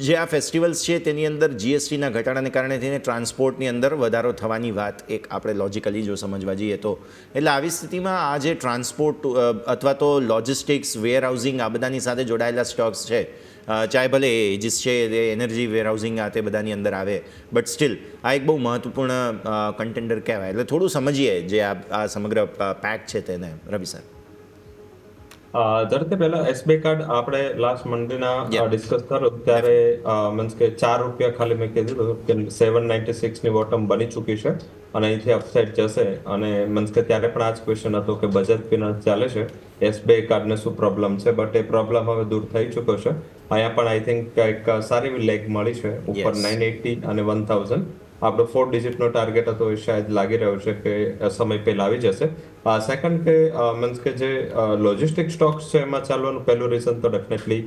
જે આ ફેસ્ટિવલ્સ છે તેની અંદર GSTના ઘટાડાને કારણે થઈને ટ્રાન્સપોર્ટની અંદર વધારો થવાની વાત એક આપણે લોજિકલી જો સમજવા જઈએ તો. એટલે આવી સ્થિતિમાં આ જે ટ્રાન્સપોર્ટ અથવા તો લોજિસ્ટિક્સ, વેરહાઉસિંગ આ બધાની સાથે જોડાયેલા સ્ટોક્સ છે, ચાહે ભલે એજિસ છે એ એનર્જી વેરહાઉસિંગ આ તે બધાની અંદર આવે, બટ સ્ટીલ આ એક બહુ મહત્વપૂર્ણ કન્ટેન્ડર કહેવાય. એટલે થોડું સમજીએ જે આ સમગ્ર પેક છે તેને, રવિ સર. ઝડપથી પહેલા SBI કાર્ડ આપણે લાસ્ટ મંડેના ડિસ્કસ કર્યું ત્યારે મીન્સ કે ₹4 ખાલી મેં કીધું કે 796 ની બોટમ બની ચૂકી છે અને અહીંથી અપસાઇડ જશે. અને મીન્સ કે ત્યારે પણ આ જ ક્વેશ્ચન હતો કે બજેટ ફિનાન્સ ચાલે છે, SBI કાર્ડને શું પ્રોબ્લેમ છે, બટ એ પ્રોબ્લેમ હવે દૂર થઈ ચૂક્યો છે. અહીંયા પણ આઈ થિંક એક સારી એવી લેગ મળી છે ઉપર 980 અને 1000. આપણો 4 ડિજિટનો ટાર્ગેટ હતો એ શાયદ લાગી રહ્યો છે કે સમય પહેલા આવી જશે. સેકન્ડ કે મીન્સ કે જે લોજિસ્ટિક સ્ટોક્સ છે એમાં ચાલવાનું પહેલું રીઝન તો ડેફિનેટલી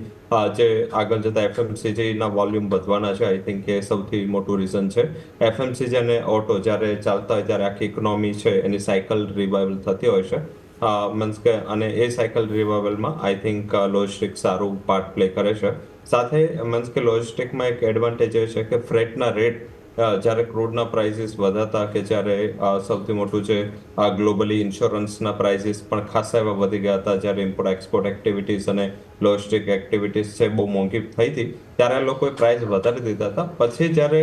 જે આગળ જતા FMCGના વોલ્યુમ વધવાના છે. આઈ થિંક એ સૌથી મોટું રીઝન છે. FMCG અને ઓટો જ્યારે ચાલતા હોય ત્યારે આખી ઇકોનોમી છે એની સાયકલ રિવાઇવલ થતી હોય છે. મીન્સ કે અને એ સાયકલ રિવાઇવલમાં આઈ થિંક લોજિસ્ટિક સારું પાર્ટ પ્લે કરે છે. સાથે મીન્સ કે લોજિસ્ટિકમાં એક એડવાન્ટેજ એ છે કે ફ્રેટના રેટ જ્યારે ક્રૂડના પ્રાઇસીસ વધાતા કે જ્યારે સૌથી મોટું છે ગ્લોબલી ઇન્સ્યોરન્સના પ્રાઇસીસ પણ ખાસા એવા વધી ગયા હતા, જ્યારે ઇમ્પોર્ટ એક્સપોર્ટ એક્ટિવિટીઝ અને લોજિસ્ટિક એક્ટિવિટીઝ છે બહુ મોંઘી થઈ હતી ત્યારે આ લોકોએ પ્રાઇસ વધારી દીધા હતા. પછી જ્યારે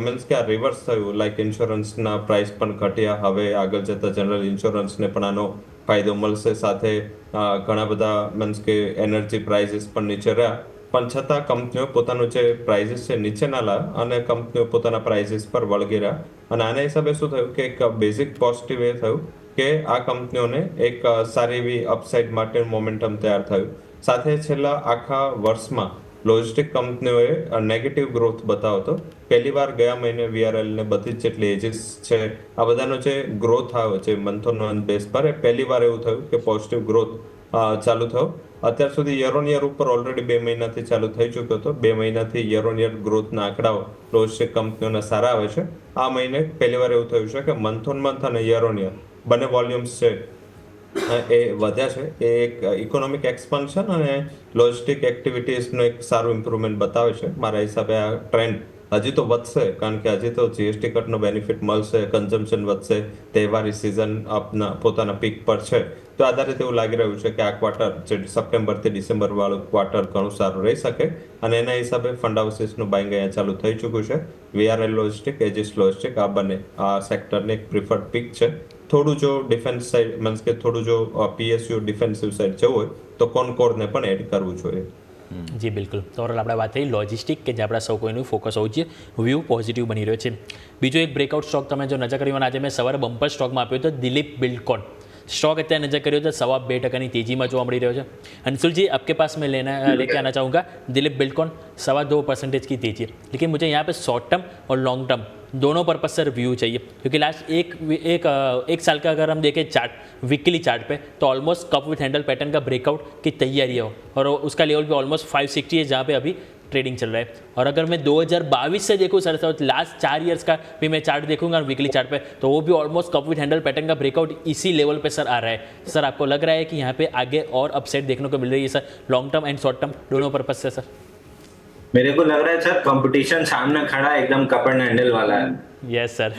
મીન્સ કે આ રિવર્સ થયું, લાઈક ઇન્સ્યોરન્સના પ્રાઇસ પણ ઘટ્યા, હવે આગળ જતા જનરલ ઇન્સ્યોરન્સને પણ આનો ફાયદો મળશે. સાથે ઘણા બધા મીન્સ કે એનર્જી પ્રાઇસીસ પણ નીચે રહ્યા, પણ છતાં કંપનીઓ પોતાનું જે પ્રાઇઝીસ છે નીચે ના લાવ્યા અને કંપનીઓ પોતાના પ્રાઇઝીસ પર વળગી રહ્યા. અને આના હિસાબે શું થયું કે એક બેઝિક પોઝિટિવ એ થયું કે આ કંપનીઓને એક સારી એવી અપસાઇડ માટેનું મોમેન્ટમ તૈયાર થયું. સાથે છેલ્લા આખા વર્ષમાં લોજિસ્ટિક કંપનીઓએ નેગેટિવ ગ્રોથ બતાવતો. પહેલી વાર ગયા મહિને VRL ને બધી જ જેટલી એજીસ છે આ બધાનો જે ગ્રોથ આવ્યો છે મંથ ઓન મંથ બેઝ પર, એ પહેલી વાર એવું થયું કે પોઝિટિવ ગ્રોથ ચાલુ થયો. અત્યાર સુધી યર ઓન યર ઉપર ઓલરેડી 2 મહિનાથી ચાલુ થઈ ચૂક્યો હતો. 2 મહિનાથી યર ઓન યર ગ્રોથના આંકડાઓ લોજિસ્ટિક કંપનીઓના સારા આવે છે. આ મહિને પહેલી વાર એવું થયું છે કે મંથ ઓન મંથ અને યર ઓન યર બંને વોલ્યુમ્સ છે એ વધ્યા છે. એ એક ઇકોનોમિક એક્સપાન્શન અને લોજિસ્ટિક એક્ટિવિટીઝનું એક સારું ઇમ્પ્રુવમેન્ટ બતાવે છે. મારા હિસાબે આ ટ્રેન્ડ હજી તો વધશે, કારણ કે હજી તો જીએસટી કટનો બેનિફિટ મળશે, કન્ઝમ્પશન વધશે, તહેવારી સિઝન પોતાના પીક પર છે. તો આધારિત એવું લાગી રહ્યું છે કે આ ક્વાર્ટર, જે સપ્ટેમ્બરથી ડિસેમ્બર વાળું ક્વાર્ટર ઘણું સારું રહી શકે, અને એના હિસાબે ફંડ હાઉસીસનું બાઇંગ અહીંયા ચાલુ થઈ ચૂક્યું છે. VRL લોજિસ્ટિક, એજીસ લોજિસ્ટિક, આ બંને આ સેક્ટરને એક પ્રિફર્ડ પીક છે. થોડું જો ડિફેન્સ સાઇડ મીન્સ કે થોડું જો PSU ડિફેન્સિવ સાઇડ જવું હોય તો કોનકોર્ડને પણ એડ કરવું જોઈએ. જી બિલકુલ. તો ઓવરઓલ આપણે વાત થઈ લોજિસ્ટિક કે જે આપણા સૌ કોઈનું ફોકસ હોવું જોઈએ, વ્યૂ પોઝિટિવ બની રહ્યો છે. બીજો એક બ્રેકઆઉટ સ્ટોક તમે જો નજર કરી હોય, આજે મેં સવારે બમ્પર સ્ટોકમાં આપ્યો તો દિલીપ બિલ્ડકોન स्टॉक અત્યારે નજર કર્યો તો 2.5% तेजी में જોવા મળી રહ્યો છે. अंशुल जी आपके पास मैं लेके आना चाहूँगा दिलीप बिल्डकॉन 2.5% की तेजी, लेकिन मुझे यहाँ पे शॉर्ट टर्म और लॉन्ग टर्म दोनों पर्पज से रिव्यू चाहिए, क्योंकि लास्ट एक साल का अगर हम देखें चार्ट, वीकली चार्ट पे, तो almost cup with handle pattern का ब्रेकआउट की तैयारी है और उसका लेवल भी ऑलमोस्ट 560 है, जहाँ पे अभी ट्रेडिंग चल रहा है. और अगर मैं 2022 से देखूँ सर, तो लास्ट 4 ईयर्स का भी मैं चार्ट देखूंगा वीकली चार्ट पे, तो वो भी almost cup with handle pattern का ब्रेकआउट इसी लेवल पे सर आ रहा है. सर आपको लग रहा है कि यहाँ पे आगे और अपसाइड देखने को मिल रही है sir, long term and short term दोनों पर्पज से सर? मेरे को लग रहा है सर कंपटीशन सामने खड़ा है, एकदम कप एंड हैंडल वाला है. Yes sir.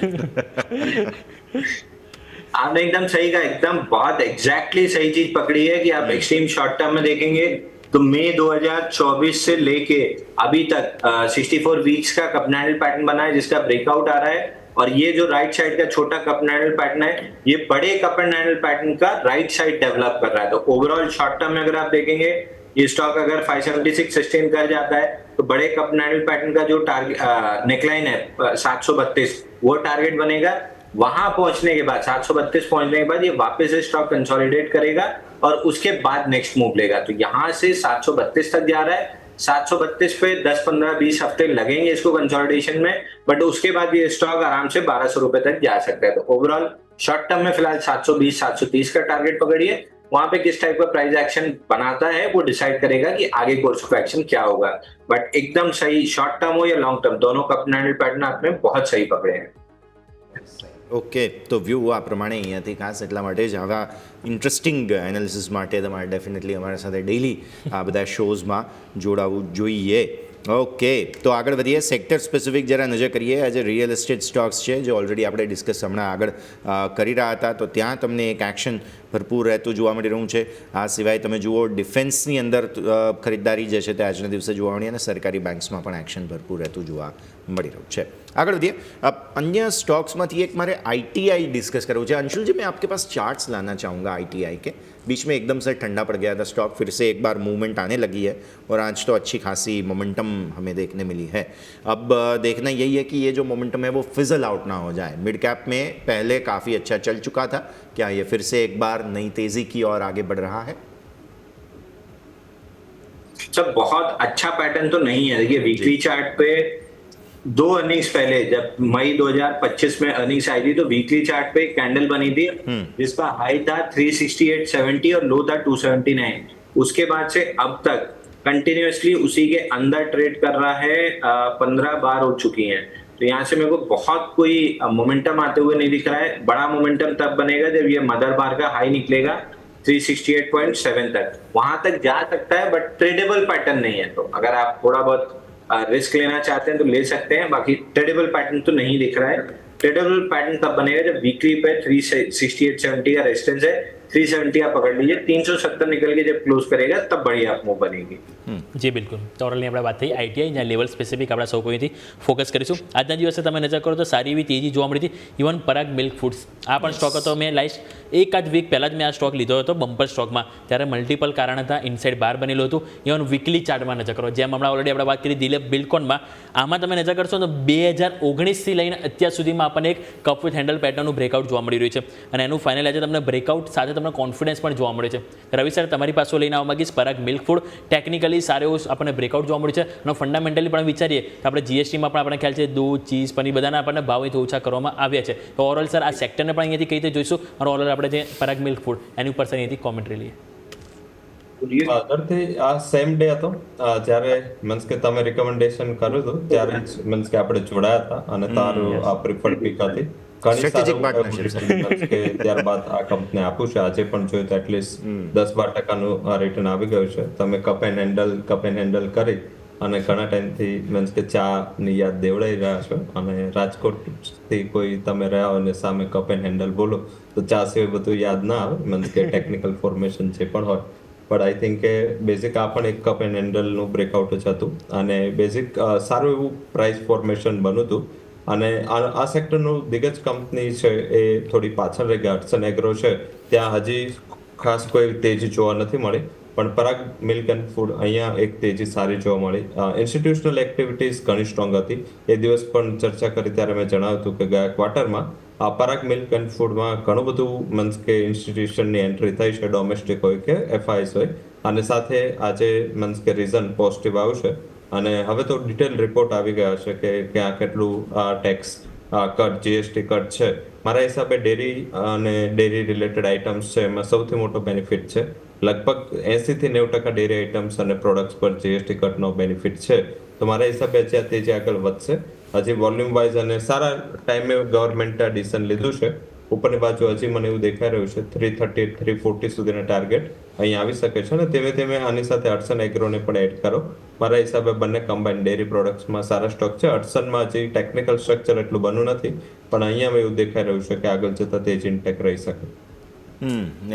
आपने एकदम सही कहा, एकदम बहुत एग्जैक्टली सही चीज पकड़ी है कि आप एक्सट्रीम शॉर्ट टर्म में देखेंगे तो मई 2024 से लेके अभी तक 64 वीक्स का कप एंड हैंडल पैटर्न बना है, जिसका ब्रेकआउट आ रहा है. और ये जो राइट साइड का छोटा कप एंड हैंडल पैटर्न है, ये बड़े कप एंड हैंडल पैटर्न का राइट साइड डेवलप कर रहा है. तो ओवरऑल शॉर्ट टर्म में अगर आप देखेंगे, ये स्टॉक अगर 576 सस्टेन कर जाता है तो बड़े कप एंड हैंडल पैटर्न का जो टारगेट नेकलाइन है 732, वो टारगेट बनेगा. वहां पहुंचने के बाद 732 पहुंचने के बाद ये वापस से स्टॉक कंसोलिडेट करेगा और उसके बाद नेक्स्ट मूव लेगा. तो यहां से 732 तक जा रहा है. 732 पे 10, 15, 20 हफ्ते लगेंगे इसको कंसोलिडेशन में, बट उसके बाद ये स्टॉक आराम से 1200 रुपए तक जा सकता है. तो ओवरऑल शॉर्ट टर्म में फिलहाल 720, 730 का टारगेट पकड़िए. वहां पे किस टाइप का प्राइस एक्शन बनाता है वो डिसाइड करेगा कि आगे कोर्स ऑफ एक्शन क्या होगा. बट एकदम सही, शॉर्ट टर्म हो या लॉन्ग टर्म, दोनों कप एंड हैंडल पैटर्न आपने बहुत सही पकड़े हैं. ઓકે, તો વ્યૂ આ પ્રમાણે અહીંયાથી ખાસ એટલા માટે જ આવા ઇન્ટરેસ્ટિંગ એનાલિસિસ માટે તમારે ડેફિનેટલી અમારા સાથે ડેઇલી આ બધા શોઝમાં જોડાવવું જોઈએ. ઓકે, તો આગળ વધીએ. સેક્ટર સ્પેસિફિક જરા નજર કરીએ. આજે રિયલ એસ્ટેટ સ્ટોક્સ છે જે ઓલરેડી આપણે ડિસ્કસ હમણાં આગળ કરી રહ્યા હતા, તો ત્યાં તમને એક એક્શન ભરપૂર રહેતું જોવા મળી રહ્યું છે. આ સિવાય તમે જુઓ ડિફેન્સની અંદર ખરીદદારી જે છે તે આજના દિવસે જોવા મળી, અને સરકારી બેંક્સમાં પણ એક્શન ભરપૂર રહેતું જોવા મળી રહ્યું છે. आगे बढ़िए. अब अन्य स्टॉक्स में एक मारे ITI डिस्कस करो. अंशुल जी, मैं आपके पास चार्ट्स लाना चाहूँगा ITI के. बीच में एकदम से ठंडा पड़ गया था स्टॉक, फिर से एक बार मूवमेंट आने लगी है और आज तो अच्छी खासी मोमेंटम हमें देखने मिली है. अब देखना यही है कि ये जो मोमेंटम है वो फिजल आउट ना हो जाए. मिड कैप में पहले काफ़ी अच्छा चल चुका था, क्या ये फिर से एक बार नई तेज़ी की और आगे बढ़ रहा है? सब बहुत अच्छा पैटर्न तो नहीं है. देखिए वीकली चार्ट पे 2 अर्निंग्स पहले, जब मई 2025 में अर्निंग्स आई थी, तो वीकली चार्ट पे एक कैंडल बनी थी जिसका हाई था 368.70 और लो था 279. उसके बाद से अब तक कंटिन्यूअसली उसी के अंदर ट्रेड कर रहा है. 15 बार हो चुकी हैं. तो यहाँ से मेरे को बहुत कोई मोमेंटम आते हुए नहीं दिख रहा है. बड़ा मोमेंटम तब बनेगा जब ये मदर बार का हाई निकलेगा 368.7 तक. वहां तक जा सकता है, बट ट्रेडेबल पैटर्न नहीं है. तो अगर आप थोड़ा बहुत रिस्क लेना चाहते हैं तो ले सकते हैं, बाकी ट्रेडेबल पैटर्न तो नहीं दिख रहा है. ट्रेडेबल पैटर्न तब बनेगा जब वीकली पे 368.70 का रेजिस्टेंस है, 370 आप पकड़ लीजिए. 370 निकल के जब क्लोज करेगा तब बढ़िया आप मूव बनेगी. જી બિલકુલ. તો ઓરલની આપણે વાત થઈ ITI, જ્યાં લેવલ સ્પેસિફિક આપણા સૌ કોઈથી ફોકસ કરીશું. આજના દિવસે તમે નજર કરો તો સારી એવી તેજી જોવા મળી હતી. ઇવન પરાગ મિલ્ક ફૂડ્સ, આ પણ સ્ટોક હતો. મેં લાસ્ટ એકાદ વીક પહેલાં જ મેં આ સ્ટોક લીધો હતો બમ્પર સ્ટોકમાં, ત્યારે મલ્ટિપલ કારણ હતા, ઇનસાઇડ બાર બનેલું હતું. ઇવન વીકલી ચાર્ટમાં નજર કરો, જેમ હમણાં ઓલરેડી આપણે વાત કરી દિલીપ બિલ્ડકોનમાં, આમાં તમે નજર કરશો તો 2019થી લઈને અત્યાર સુધીમાં આપણને એક કપ વિથ હેન્ડલ પેટર્નનું બ્રેકઆઉટ જોવા મળી રહ્યું છે, અને એનું ફાઇનલ આજે તમને બ્રેકઆઉટ સાથે તમને કોન્ફિડન્સ પણ જોવા મળે છે. રવિ સર, તમારી પાસે લઈને આવવા માંગીશ પરાગ મિલ્ક ફૂડ. ટેકનિકલી સારું એવું આપણને બ્રેકઆઉટ જોવા મળ્યું છે, અને ફંડામેન્ટલી પણ વિચારીએ તો આપણે GSTમાં પણ આપણને ખ્યાલ છે દૂધ, ચીઝ, પનીર બધાના આપણને ભાવ અહીંથી ઓછા કરવામાં આવ્યા છે. તો ઓવરઓલ સર આ સેક્ટરને પણ અહીંયાથી કઈ રીતે જોઈશું, અને ઓવરઓલ આપણે જે પરાગ મિલ્ક ફૂડ એની ઉપર સર અહીંયાથી કોમેન્ટ્રી લઈએ. અગરથી આ સેમ ડે હતો જ્યારે મીન્સ કે તમે રિકમેન્ડેશન કર્યું હતું ત્યારે જ મીન્સ કે આપણે જોડાયા હતા, અને તારું આ પ્રિફર્ડ પીક હતી. ઘણી સારી કે ત્યારબાદ આ કંપની આપ્યું છે. આજે પણ જોયું તો એટલીસ્ટ 10-12% રિટર્ન આવી ગયું છે. તમે કપ એન્ડ હેન્ડલ કરી અને ઘણા ટાઈમથી મીન્સ કે ચાની યાદ દેવડાઈ રહ્યા છો અને રાજકોટથી કોઈ તમે રહ્યા હોય અને સામે કપ એન્ડ હેન્ડલ બોલો તો ચા સિવાય બધું યાદ ના આવે મીન્સ કે ટેકનિકલ ફોર્મેશન જે પણ હોય બટ આઈ થિંક કે બેઝિક આ પણ એક કપ એન્ડ હેન્ડલનું બ્રેકઆઉટ જ હતું અને બેઝિક સારું એવું પ્રાઇસ ફોર્મેશન બન્યું હતું અને આ સેક્ટરનું દિગ્ગજ કંપની છે એ થોડી પાછળ રહી ગયા. હડસન એગ્રો છે ત્યાં હજી ખાસ કોઈ તેજી જોવા નથી મળી પણ પરાગ મિલ્ક એન્ડ ફૂડ અહીંયા એક તેજી સારી જોવા મળી. ઇન્સ્ટિટ્યુશનલ એક્ટિવિટીઝ ઘણી સ્ટ્રોંગ હતી. એ દિવસ પણ ચર્ચા કરી ત્યારે મેં જણાવ્યું હતું કે ગયા ક્વાર્ટરમાં પરાગ મિલ્ક એન્ડ ફૂડમાં ઘણું બધું મીન્સ કે ઇન્સ્ટિટ્યુશનની એન્ટ્રી થઈ છે, ડોમેસ્ટિક હોય કે FIs હોય અને સાથે આજે મીન્સ કે રીઝન પોઝિટિવ આવ્યું છે અને હવે તો ડિટેલ રિપોર્ટ આવી ગયા છે કે ક્યાં કેટલું ટેક્સ કટ GST કટ છે. મારા હિસાબે ડેરી અને ડેરી રિલેટેડ આઇટમ્સ છે એમાં સૌથી મોટો બેનિફિટ છે. લગભગ 80 થી 90% ડેરી આઇટમ્સ અને પ્રોડક્ટ્સ પર GST કટનો બેનિફિટ છે. તો મારા હિસાબે અત્યારે તેજી આગળ વધશે. હજી વોલ્યુમ વાઇઝ અને સારા ટાઈમે ગવર્મેન્ટે ડિસિઝન લીધું છે. ઉપરની બાજુ હજી મને એવું દેખાઈ રહ્યું છે 330 340 સુધીના ટાર્ગેટ અહીં આવી શકે છે અને ધીમે ધીમે આની સાથે હડસન એગ્રોને પણ એડ કરો. મારા હિસાબે બંને કમ્બાઇન ડેરી પ્રોડક્ટ્સમાં સારા સ્ટોક છે. હડસનમાં હજી ટેકનિકલ સ્ટ્રક્ચર એટલું બન્યું નથી પણ અહીંયા એવું દેખાઈ રહ્યું છે કે આગળ જતાં તેજી ઇન્ટેક રહી શકે.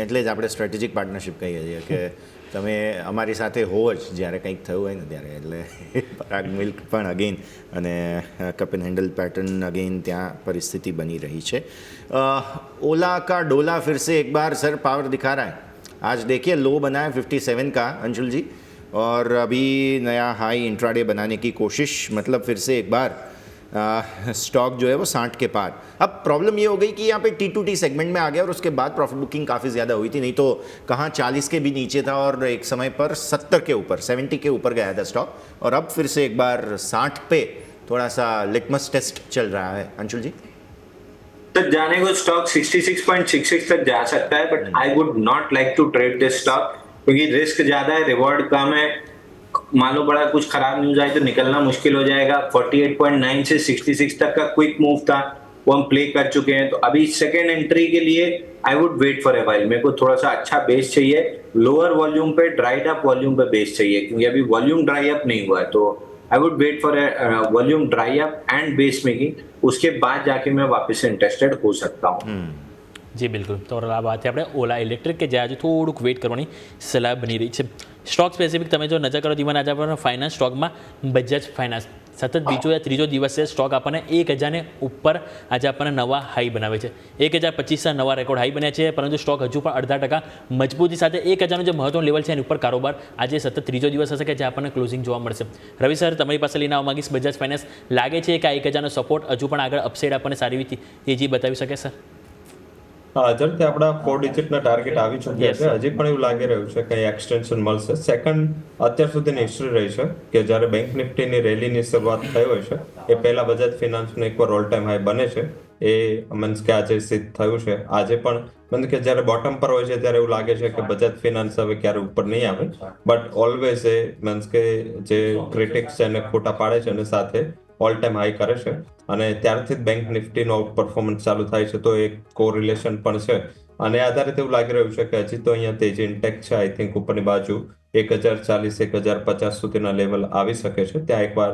એટલે જ આપણે સ્ટ્રેટેજિક પાર્ટનરશિપ કહીએ છીએ કે તમે અમારી સાથે હોવ જ જ્યારે કંઈક થયું હોય ને ત્યારે. એટલે પરાગ મિલ્ક પણ અગેન અને cup and handle pattern again ત્યાં પરિસ્થિति बनी रही है. ओला का डोला फिर से एक बार सर पावर दिखा रहा है. आज देखिए लो बना है 57 का अंशुल जी और अभी नया हाई इंट्राडे बनाने की कोशिश, मतलब फिर से एक बार स्टॉक जो है वो 60 के पार. अब प्रॉब्लम ये हो गई कि यहाँ पे T2T सेगमेंट में आ गया और उसके बाद प्रॉफिट बुकिंग काफ़ी ज़्यादा हुई थी. नहीं तो कहाँ 40 के भी नीचे था और एक समय पर 70 के ऊपर 70 के ऊपर गया था स्टॉक और अब फिर से एक बार 60 पे थोड़ा सा लिटमस टेस्ट चल रहा है. अंशुल जी तक जाने को स्टॉक 66.66 तक जा सकता है but I would not like to trade this stock क्योंकि रिस्क ज्यादा है, रिवॉर्ड कम है. मान लो बड़ा कुछ खराब न्यूज आए तो निकलना मुश्किल हो जाएगा. 48.9 से 66 तक का क्विक मूव था वो हम प्ले कर चुके हैं. तो अभी सेकेंड एंट्री के लिए I would wait for a while. मेरे को थोड़ा सा अच्छा बेस चाहिए, लोअर वॉल्यूम पे ड्राइड अप वॉल्यूम पे बेस चाहिए क्योंकि अभी वॉल्यूम ड्राई अप नहीं हुआ है. तो I would wait for a volume dry up and base making. उसके बाद जाके मैं वापस से इंटरेस्टेड हो सकता हूँ. જી બિલકુલ. તો આ વાત આપણે ઓલા ઇલેક્ટ્રિક કે જ્યાં હજુ થોડુંક વેઇટ કરવાની સલાહ બની રહી છે. સ્ટોક સ્પેસિફિક તમે જો નજર કરો ધીમા આજે આપણને ફાઇનાન્સ સ્ટોકમાં બજાજ ફાઇનાન્સ સતત બીજો યા ત્રીજો દિવસ છે સ્ટોક આપણને 1000 ઉપર આજે આપણને નવા હાઈ બનાવે છે. 1025ના નવા રેકોર્ડ હાઈ બન્યા છે પરંતુ સ્ટોક હજુ પણ 0.5% મજબૂતી સાથે 1000નું જે મહત્વનું લેવલ છે એની ઉપર કારોબાર આજે સતત ત્રીજો દિવસ હશે કે જે આપણને ક્લોઝિંગ જોવા મળશે. રવિ સર તમારી પાસે લઈને આવવા માંગીશ બજાજ ફાઇનાન્સ. લાગે છે કે આ 1000નો સપોર્ટ હજુ પણ આગળ અપસાઇડ આપણને સારી એવી તેજી બતાવી શકે સર? ઝડપથી આપણા 4 ડિજિટના ટાર્ગેટ આવી ચૂક્યા છે. હજી પણ એવું લાગી રહ્યું છે કે એક્સટેન્શન મળશે. સેકન્ડ, અત્યાર સુધીની હિસ્ટ્રી રહી છે કે જ્યારે બેંક નિફ્ટીની રેલીની શરૂઆત થઈ હોય છે એ પહેલા બજાજ ફિનાન્સનો એકવાર ઓલ ટાઈમ હાઈ બને છે. એ મીન્સ કે આજે સિદ્ધ થયું છે. આજે પણ મીન્સ કે જ્યારે બોટમ પર હોય છે ત્યારે એવું લાગે છે કે બજાજ ફિનાન્સ હવે ક્યારે ઉપર નહીં આવે બટ ઓલવેઝ એ મીન્સ કે જે ક્રિટિક્સ છે એને ખોટા પાડે છે અને સાથે ઓલ ટાઈમ હાઈ કરે છે અને ત્યારથી જ બેંક નિફ્ટીનો આઉટ પરફોર્મન્સ ચાલુ થાય છે. તો એક કોરિલેશન પણ છે અને આધારે એવું લાગી રહ્યું છે કે હજી તો અહીંયા તેજી ઇન્ટેક છે. આઈ થિંક ઉપરની બાજુ 1040 1050 સુધીના લેવલ આવી શકે છે. ત્યાં એકવાર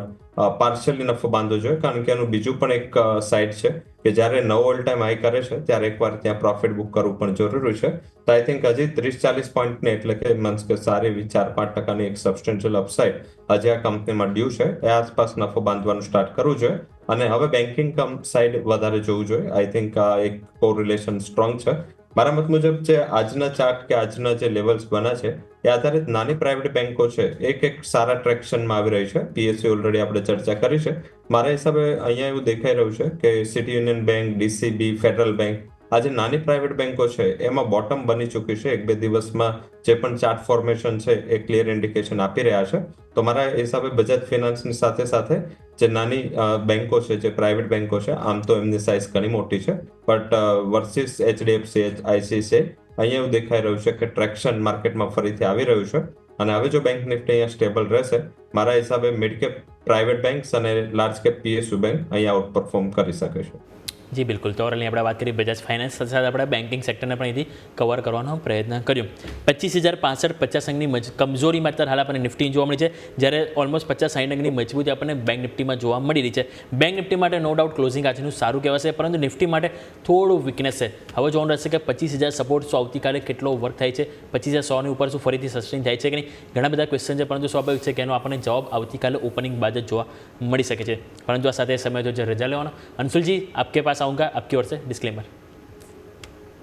પાર્શિયલી નફો બાંધવો જોઈએ કારણ કે એનું બીજું પણ એક સાઇડ છે કે જ્યારે નવો ઓલ ટાઈમ હાઈ કરે છે ત્યારે એકવાર ત્યાં પ્રોફિટ બુક કરવું પણ જરૂરી છે. તો આઈ થિંક હજી 30-40 પોઈન્ટને એટલે કે મીન્સ કે સારી એવી 4-5% એક સબસ્ટેન્શિયલ અપસાઇડ હજી આ કંપનીમાં ડ્યુ છે. એ આસપાસ નફો બાંધવાનું સ્ટાર્ટ કરવું જોઈએ અને હવે બેન્કિંગ સાઇડ વધારે જોવું જોઈએ. આઈ થિંક આ એક કોરિલેશન સ્ટ્રોંગ છે. મારા મત મુજબ જે આજના ચાર્ટ કે આજના જે લેવલ્સ બન્યા છે એ આધારિત નાની પ્રાઇવેટ બેન્કો છે એક સારા ટ્રેક્શનમાં આવી રહી છે. PSU ઓલરેડી આપણે ચર્ચા કરી છે. મારા હિસાબે અહીંયા એવું દેખાઈ રહ્યું છે કે city union bank, DCB, federal bank આ જે નાની પ્રાઇવેટ બેન્કો છે એમાં બોટમ બની ચૂકી છે. 1-2 દિવસમાં જે પણ ચાર્ટ ફોર્મેશન છે એ ક્લિયર ઇન્ડિકેશન આપી રહ્યા છે. તો મારા હિસાબે બજાજ ફિનાન્સની સાથે સાથે જે નાની બેન્કો છે જે પ્રાઇવેટ બેન્કો છે આમ તો એમની સાઇઝ ઘણી મોટી છે બટ વર્સિસ HDFC, ICICI અહીંયા એવું દેખાઈ રહ્યું છે કે ટ્રેક્શન માર્કેટમાં ફરીથી આવી રહ્યું છે અને હવે જો બેંક નિફ્ટી અહીંયા સ્ટેબલ રહેશે મારા હિસાબે મિડ કેપ પ્રાઇવેટ બેંક્સ અને લાર્જ કેપ PSU બેંક અહીંયા આઉટ પરફોર્મ કરી શકે છે. જી બિલકુલ. તો ઓવરઓલ આપણે વાત કરી બજાજ ફાઇનાન્સ, સાથે સાથે આપણે બેન્કિંગ સેક્ટરને પણ અહીંથી કવર કરવાનો પ્રયત્ન કર્યો. 25,065 50 અંકની કમજોરીમાં અત્યારે હાલ આપણને નિફ્ટી જોવા મળી છે, જ્યારે ઓલમોસ્ટ 50-60 અંકની મજબૂતી આપણને બેંક નિફ્ટીમાં જોવા મળી રહી છે. બેંક નિફ્ટી માટે નો ડાઉટ ક્લોઝિંગ આજનું સારું કહેવાશે, પરંતુ નિફ્ટી માટે થોડું વીકનેસ છે. હવે જોવાનું રહેશે કે 25,000 સપોર્ટ શું આવતીકાલે કેટલો વર્ક થાય છે, 25,100ની ઉપર શું ફરીથી સસ્ટેન થાય છે કે નહીં, ઘણા બધા ક્વેશ્ચન છે, પરંતુ સ્વાભાવિક છે કે એનો આપણને જવાબ આવતીકાલે ઓપનિંગ બાદ જ જોવા મળી શકે છે. પરંતુ આ સાથે સમય તો રજા લેવાનો. अंशुल जी, आपके पास आऊँगा, आपकी ओर से डिस्क्लेमर.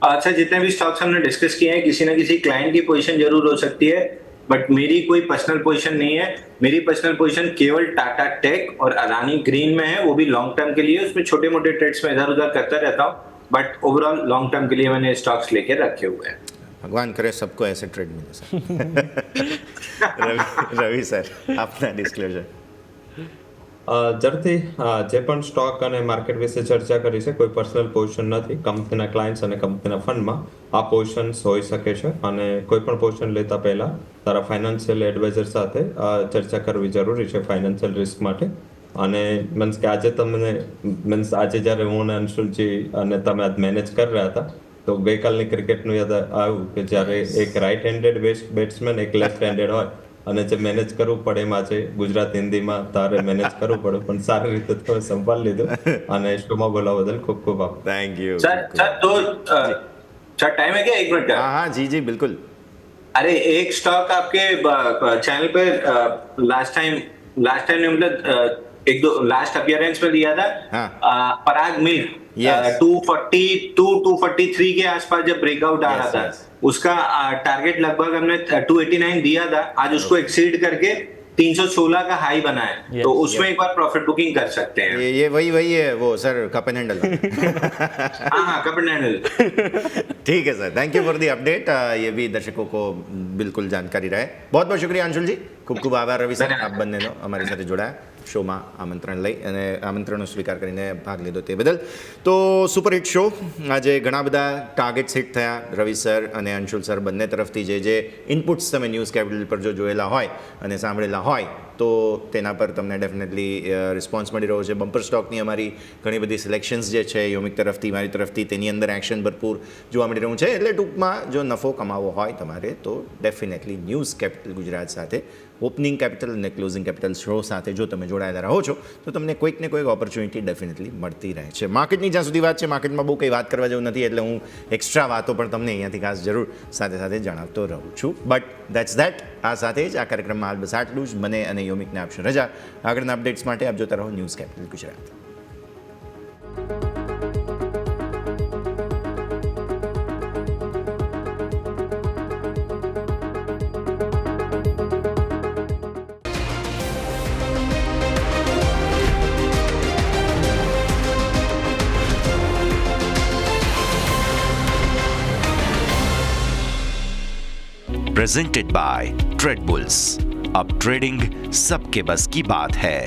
अच्छा, जितने भी स्टॉक्स हमने डिस्कस किए हैं, किसी ना किसी क्लाइंट की पोजीशन जरूर हो सकती है, बट मेरी कोई पर्सनल पोजीशन नहीं है. मेरी पर्सनल पोजीशन केवल टाटा टेक और अडानी ग्रीन में है, वो भी लॉन्ग टर्म के लिए. उसमें छोटे मोटे ट्रेड्स में इधर उधर करता रहता हूँ, बट ओवरऑल लॉन्ग टर्म के लिए मैंने स्टॉक्स लेके रखे हुए हैं. भगवान करे सबको ऐसे ट्रेड मिले सर. रवि सर, अपना डिस्क्लोजर. ઝડપથી જે પણ સ્ટોક અને માર્કેટ વિશે ચર્ચા કરી છે, કોઈ પર્સનલ પોઝિશન નથી. કંપનીના ક્લાયન્ટ્સ અને કંપનીના ફંડમાં આ પોઝિશન્સ હોઈ શકે છે, અને કોઈ પણ પોઝિશન લેતા પહેલા તારા ફાઇનાન્શિયલ એડવાઇઝર સાથે ચર્ચા કરવી જરૂરી છે ફાઇનાન્શિયલ રિસ્ક માટે. અને મીન્સ કે આજે આજે જ્યારે હું અને અંશુલજી અને તમે આજ મેનેજ કરી રહ્યા હતા, તો ગઈકાલની ક્રિકેટનું યાદ આવ્યું કે જ્યારે એક રાઇટ હેન્ડેડ બેટ્સમેન એક લેફ્ટ હેન્ડેડ હોય અને જે મેનેજ કરવું પડે એમાં છે ગુજરાત હિન્દીમાં તારે મેનેજ કરવું પડે, પણ સારી રીતે તમે સંભાળી લીધું અને શોમાં બોલાવા બદલ ખૂબ ખૂબ આભાર. थैंक यू सर तो सर टाइम है क्या? 1 मिनट का. हाँ हाँ जी जी बिल्कुल. अरे एक स्टॉक आपके चैनल पे लास्ट टाइम ने मतलब एक दो लास्ट अपीयरेंस में दिया था. हाँ. पराग मिल्क. Yes. 243 के आसपास जब ब्रेकआउट आ रहा था, उसका टारगेट लगभग हमने 289 दिया था. आज उसको एक्सीड करके 316 का हाई बना है. तो उसमें एक बार प्रॉफिट बुकिंग कर सकते हैं. ये वही है वो सर, कप एंड हैंडल. हाँ, कप एंड हैंडल. ठीक है sir, thank you for the update. ये भी दर्शकों को बिल्कुल जानकारी रहे. बहुत बहुत शुक्रिया अंशुल जी, ખૂબ ખૂબ આભાર રવિ સર, આપ બંનેનો અમારી સાથે જોડાયા, શોમાં આમંત્રણ લઈ અને આમંત્રણનો સ્વીકાર કરીને ભાગ લીધો તે બદલ. તો સુપર હિટ શો, આજે ઘણા બધા ટાર્ગેટ્સ હિટ થયા. રવિ સર અને અંશુલ સર બંને તરફથી જે ઇનપુટ્સ તમે ન્યૂઝ કેપિટલ પર જો જોયેલા હોય અને સાંભળેલા હોય, તો તેના પર તમને ડેફિનેટલી રિસ્પોન્સ મળી રહ્યો છે. બમ્પર સ્ટોકની અમારી ઘણી બધી સિલેક્શન્સ જે છે યોમિક તરફથી, મારી તરફથી, તેની અંદર એક્શન ભરપૂર જોવા મળી રહ્યું છે. એટલે ટૂંકમાં જો નફો કમાવો હોય તમારે, તો ડેફિનેટલી ન્યૂઝ કેપિટલ ગુજરાત સાથે, ઓપનિંગ કેપિટલ અને ક્લોઝિંગ કેપિટલ શો સાથે જો તમે જોડાયેલા રહો છો, તો તમને કોઈક ને કોઈક ઓપોર્ચ્યુનિટી ડેફિનેટલી મળતી રહે છે. માર્કેટની જ્યાં સુધી વાત છે, માર્કેટમાં બહુ કંઈ વાત કરવા જેવું નથી, એટલે હું એક્સ્ટ્રા વાતો પણ તમને અહીંયાથી ખાસ જરૂર સાથે સાથે જણાવતો રહું છું. But that's that. આ સાથે જ આ કાર્યક્રમમાં હાલ બસ આટલું જ. મને અને યોમિકને આપશો રજા. આગળના અપડેટ્સ માટે આપ જોતા રહો news capital Gujarat. Presented by trade bulls. अब ट्रेडिंग सबके बस की बात है.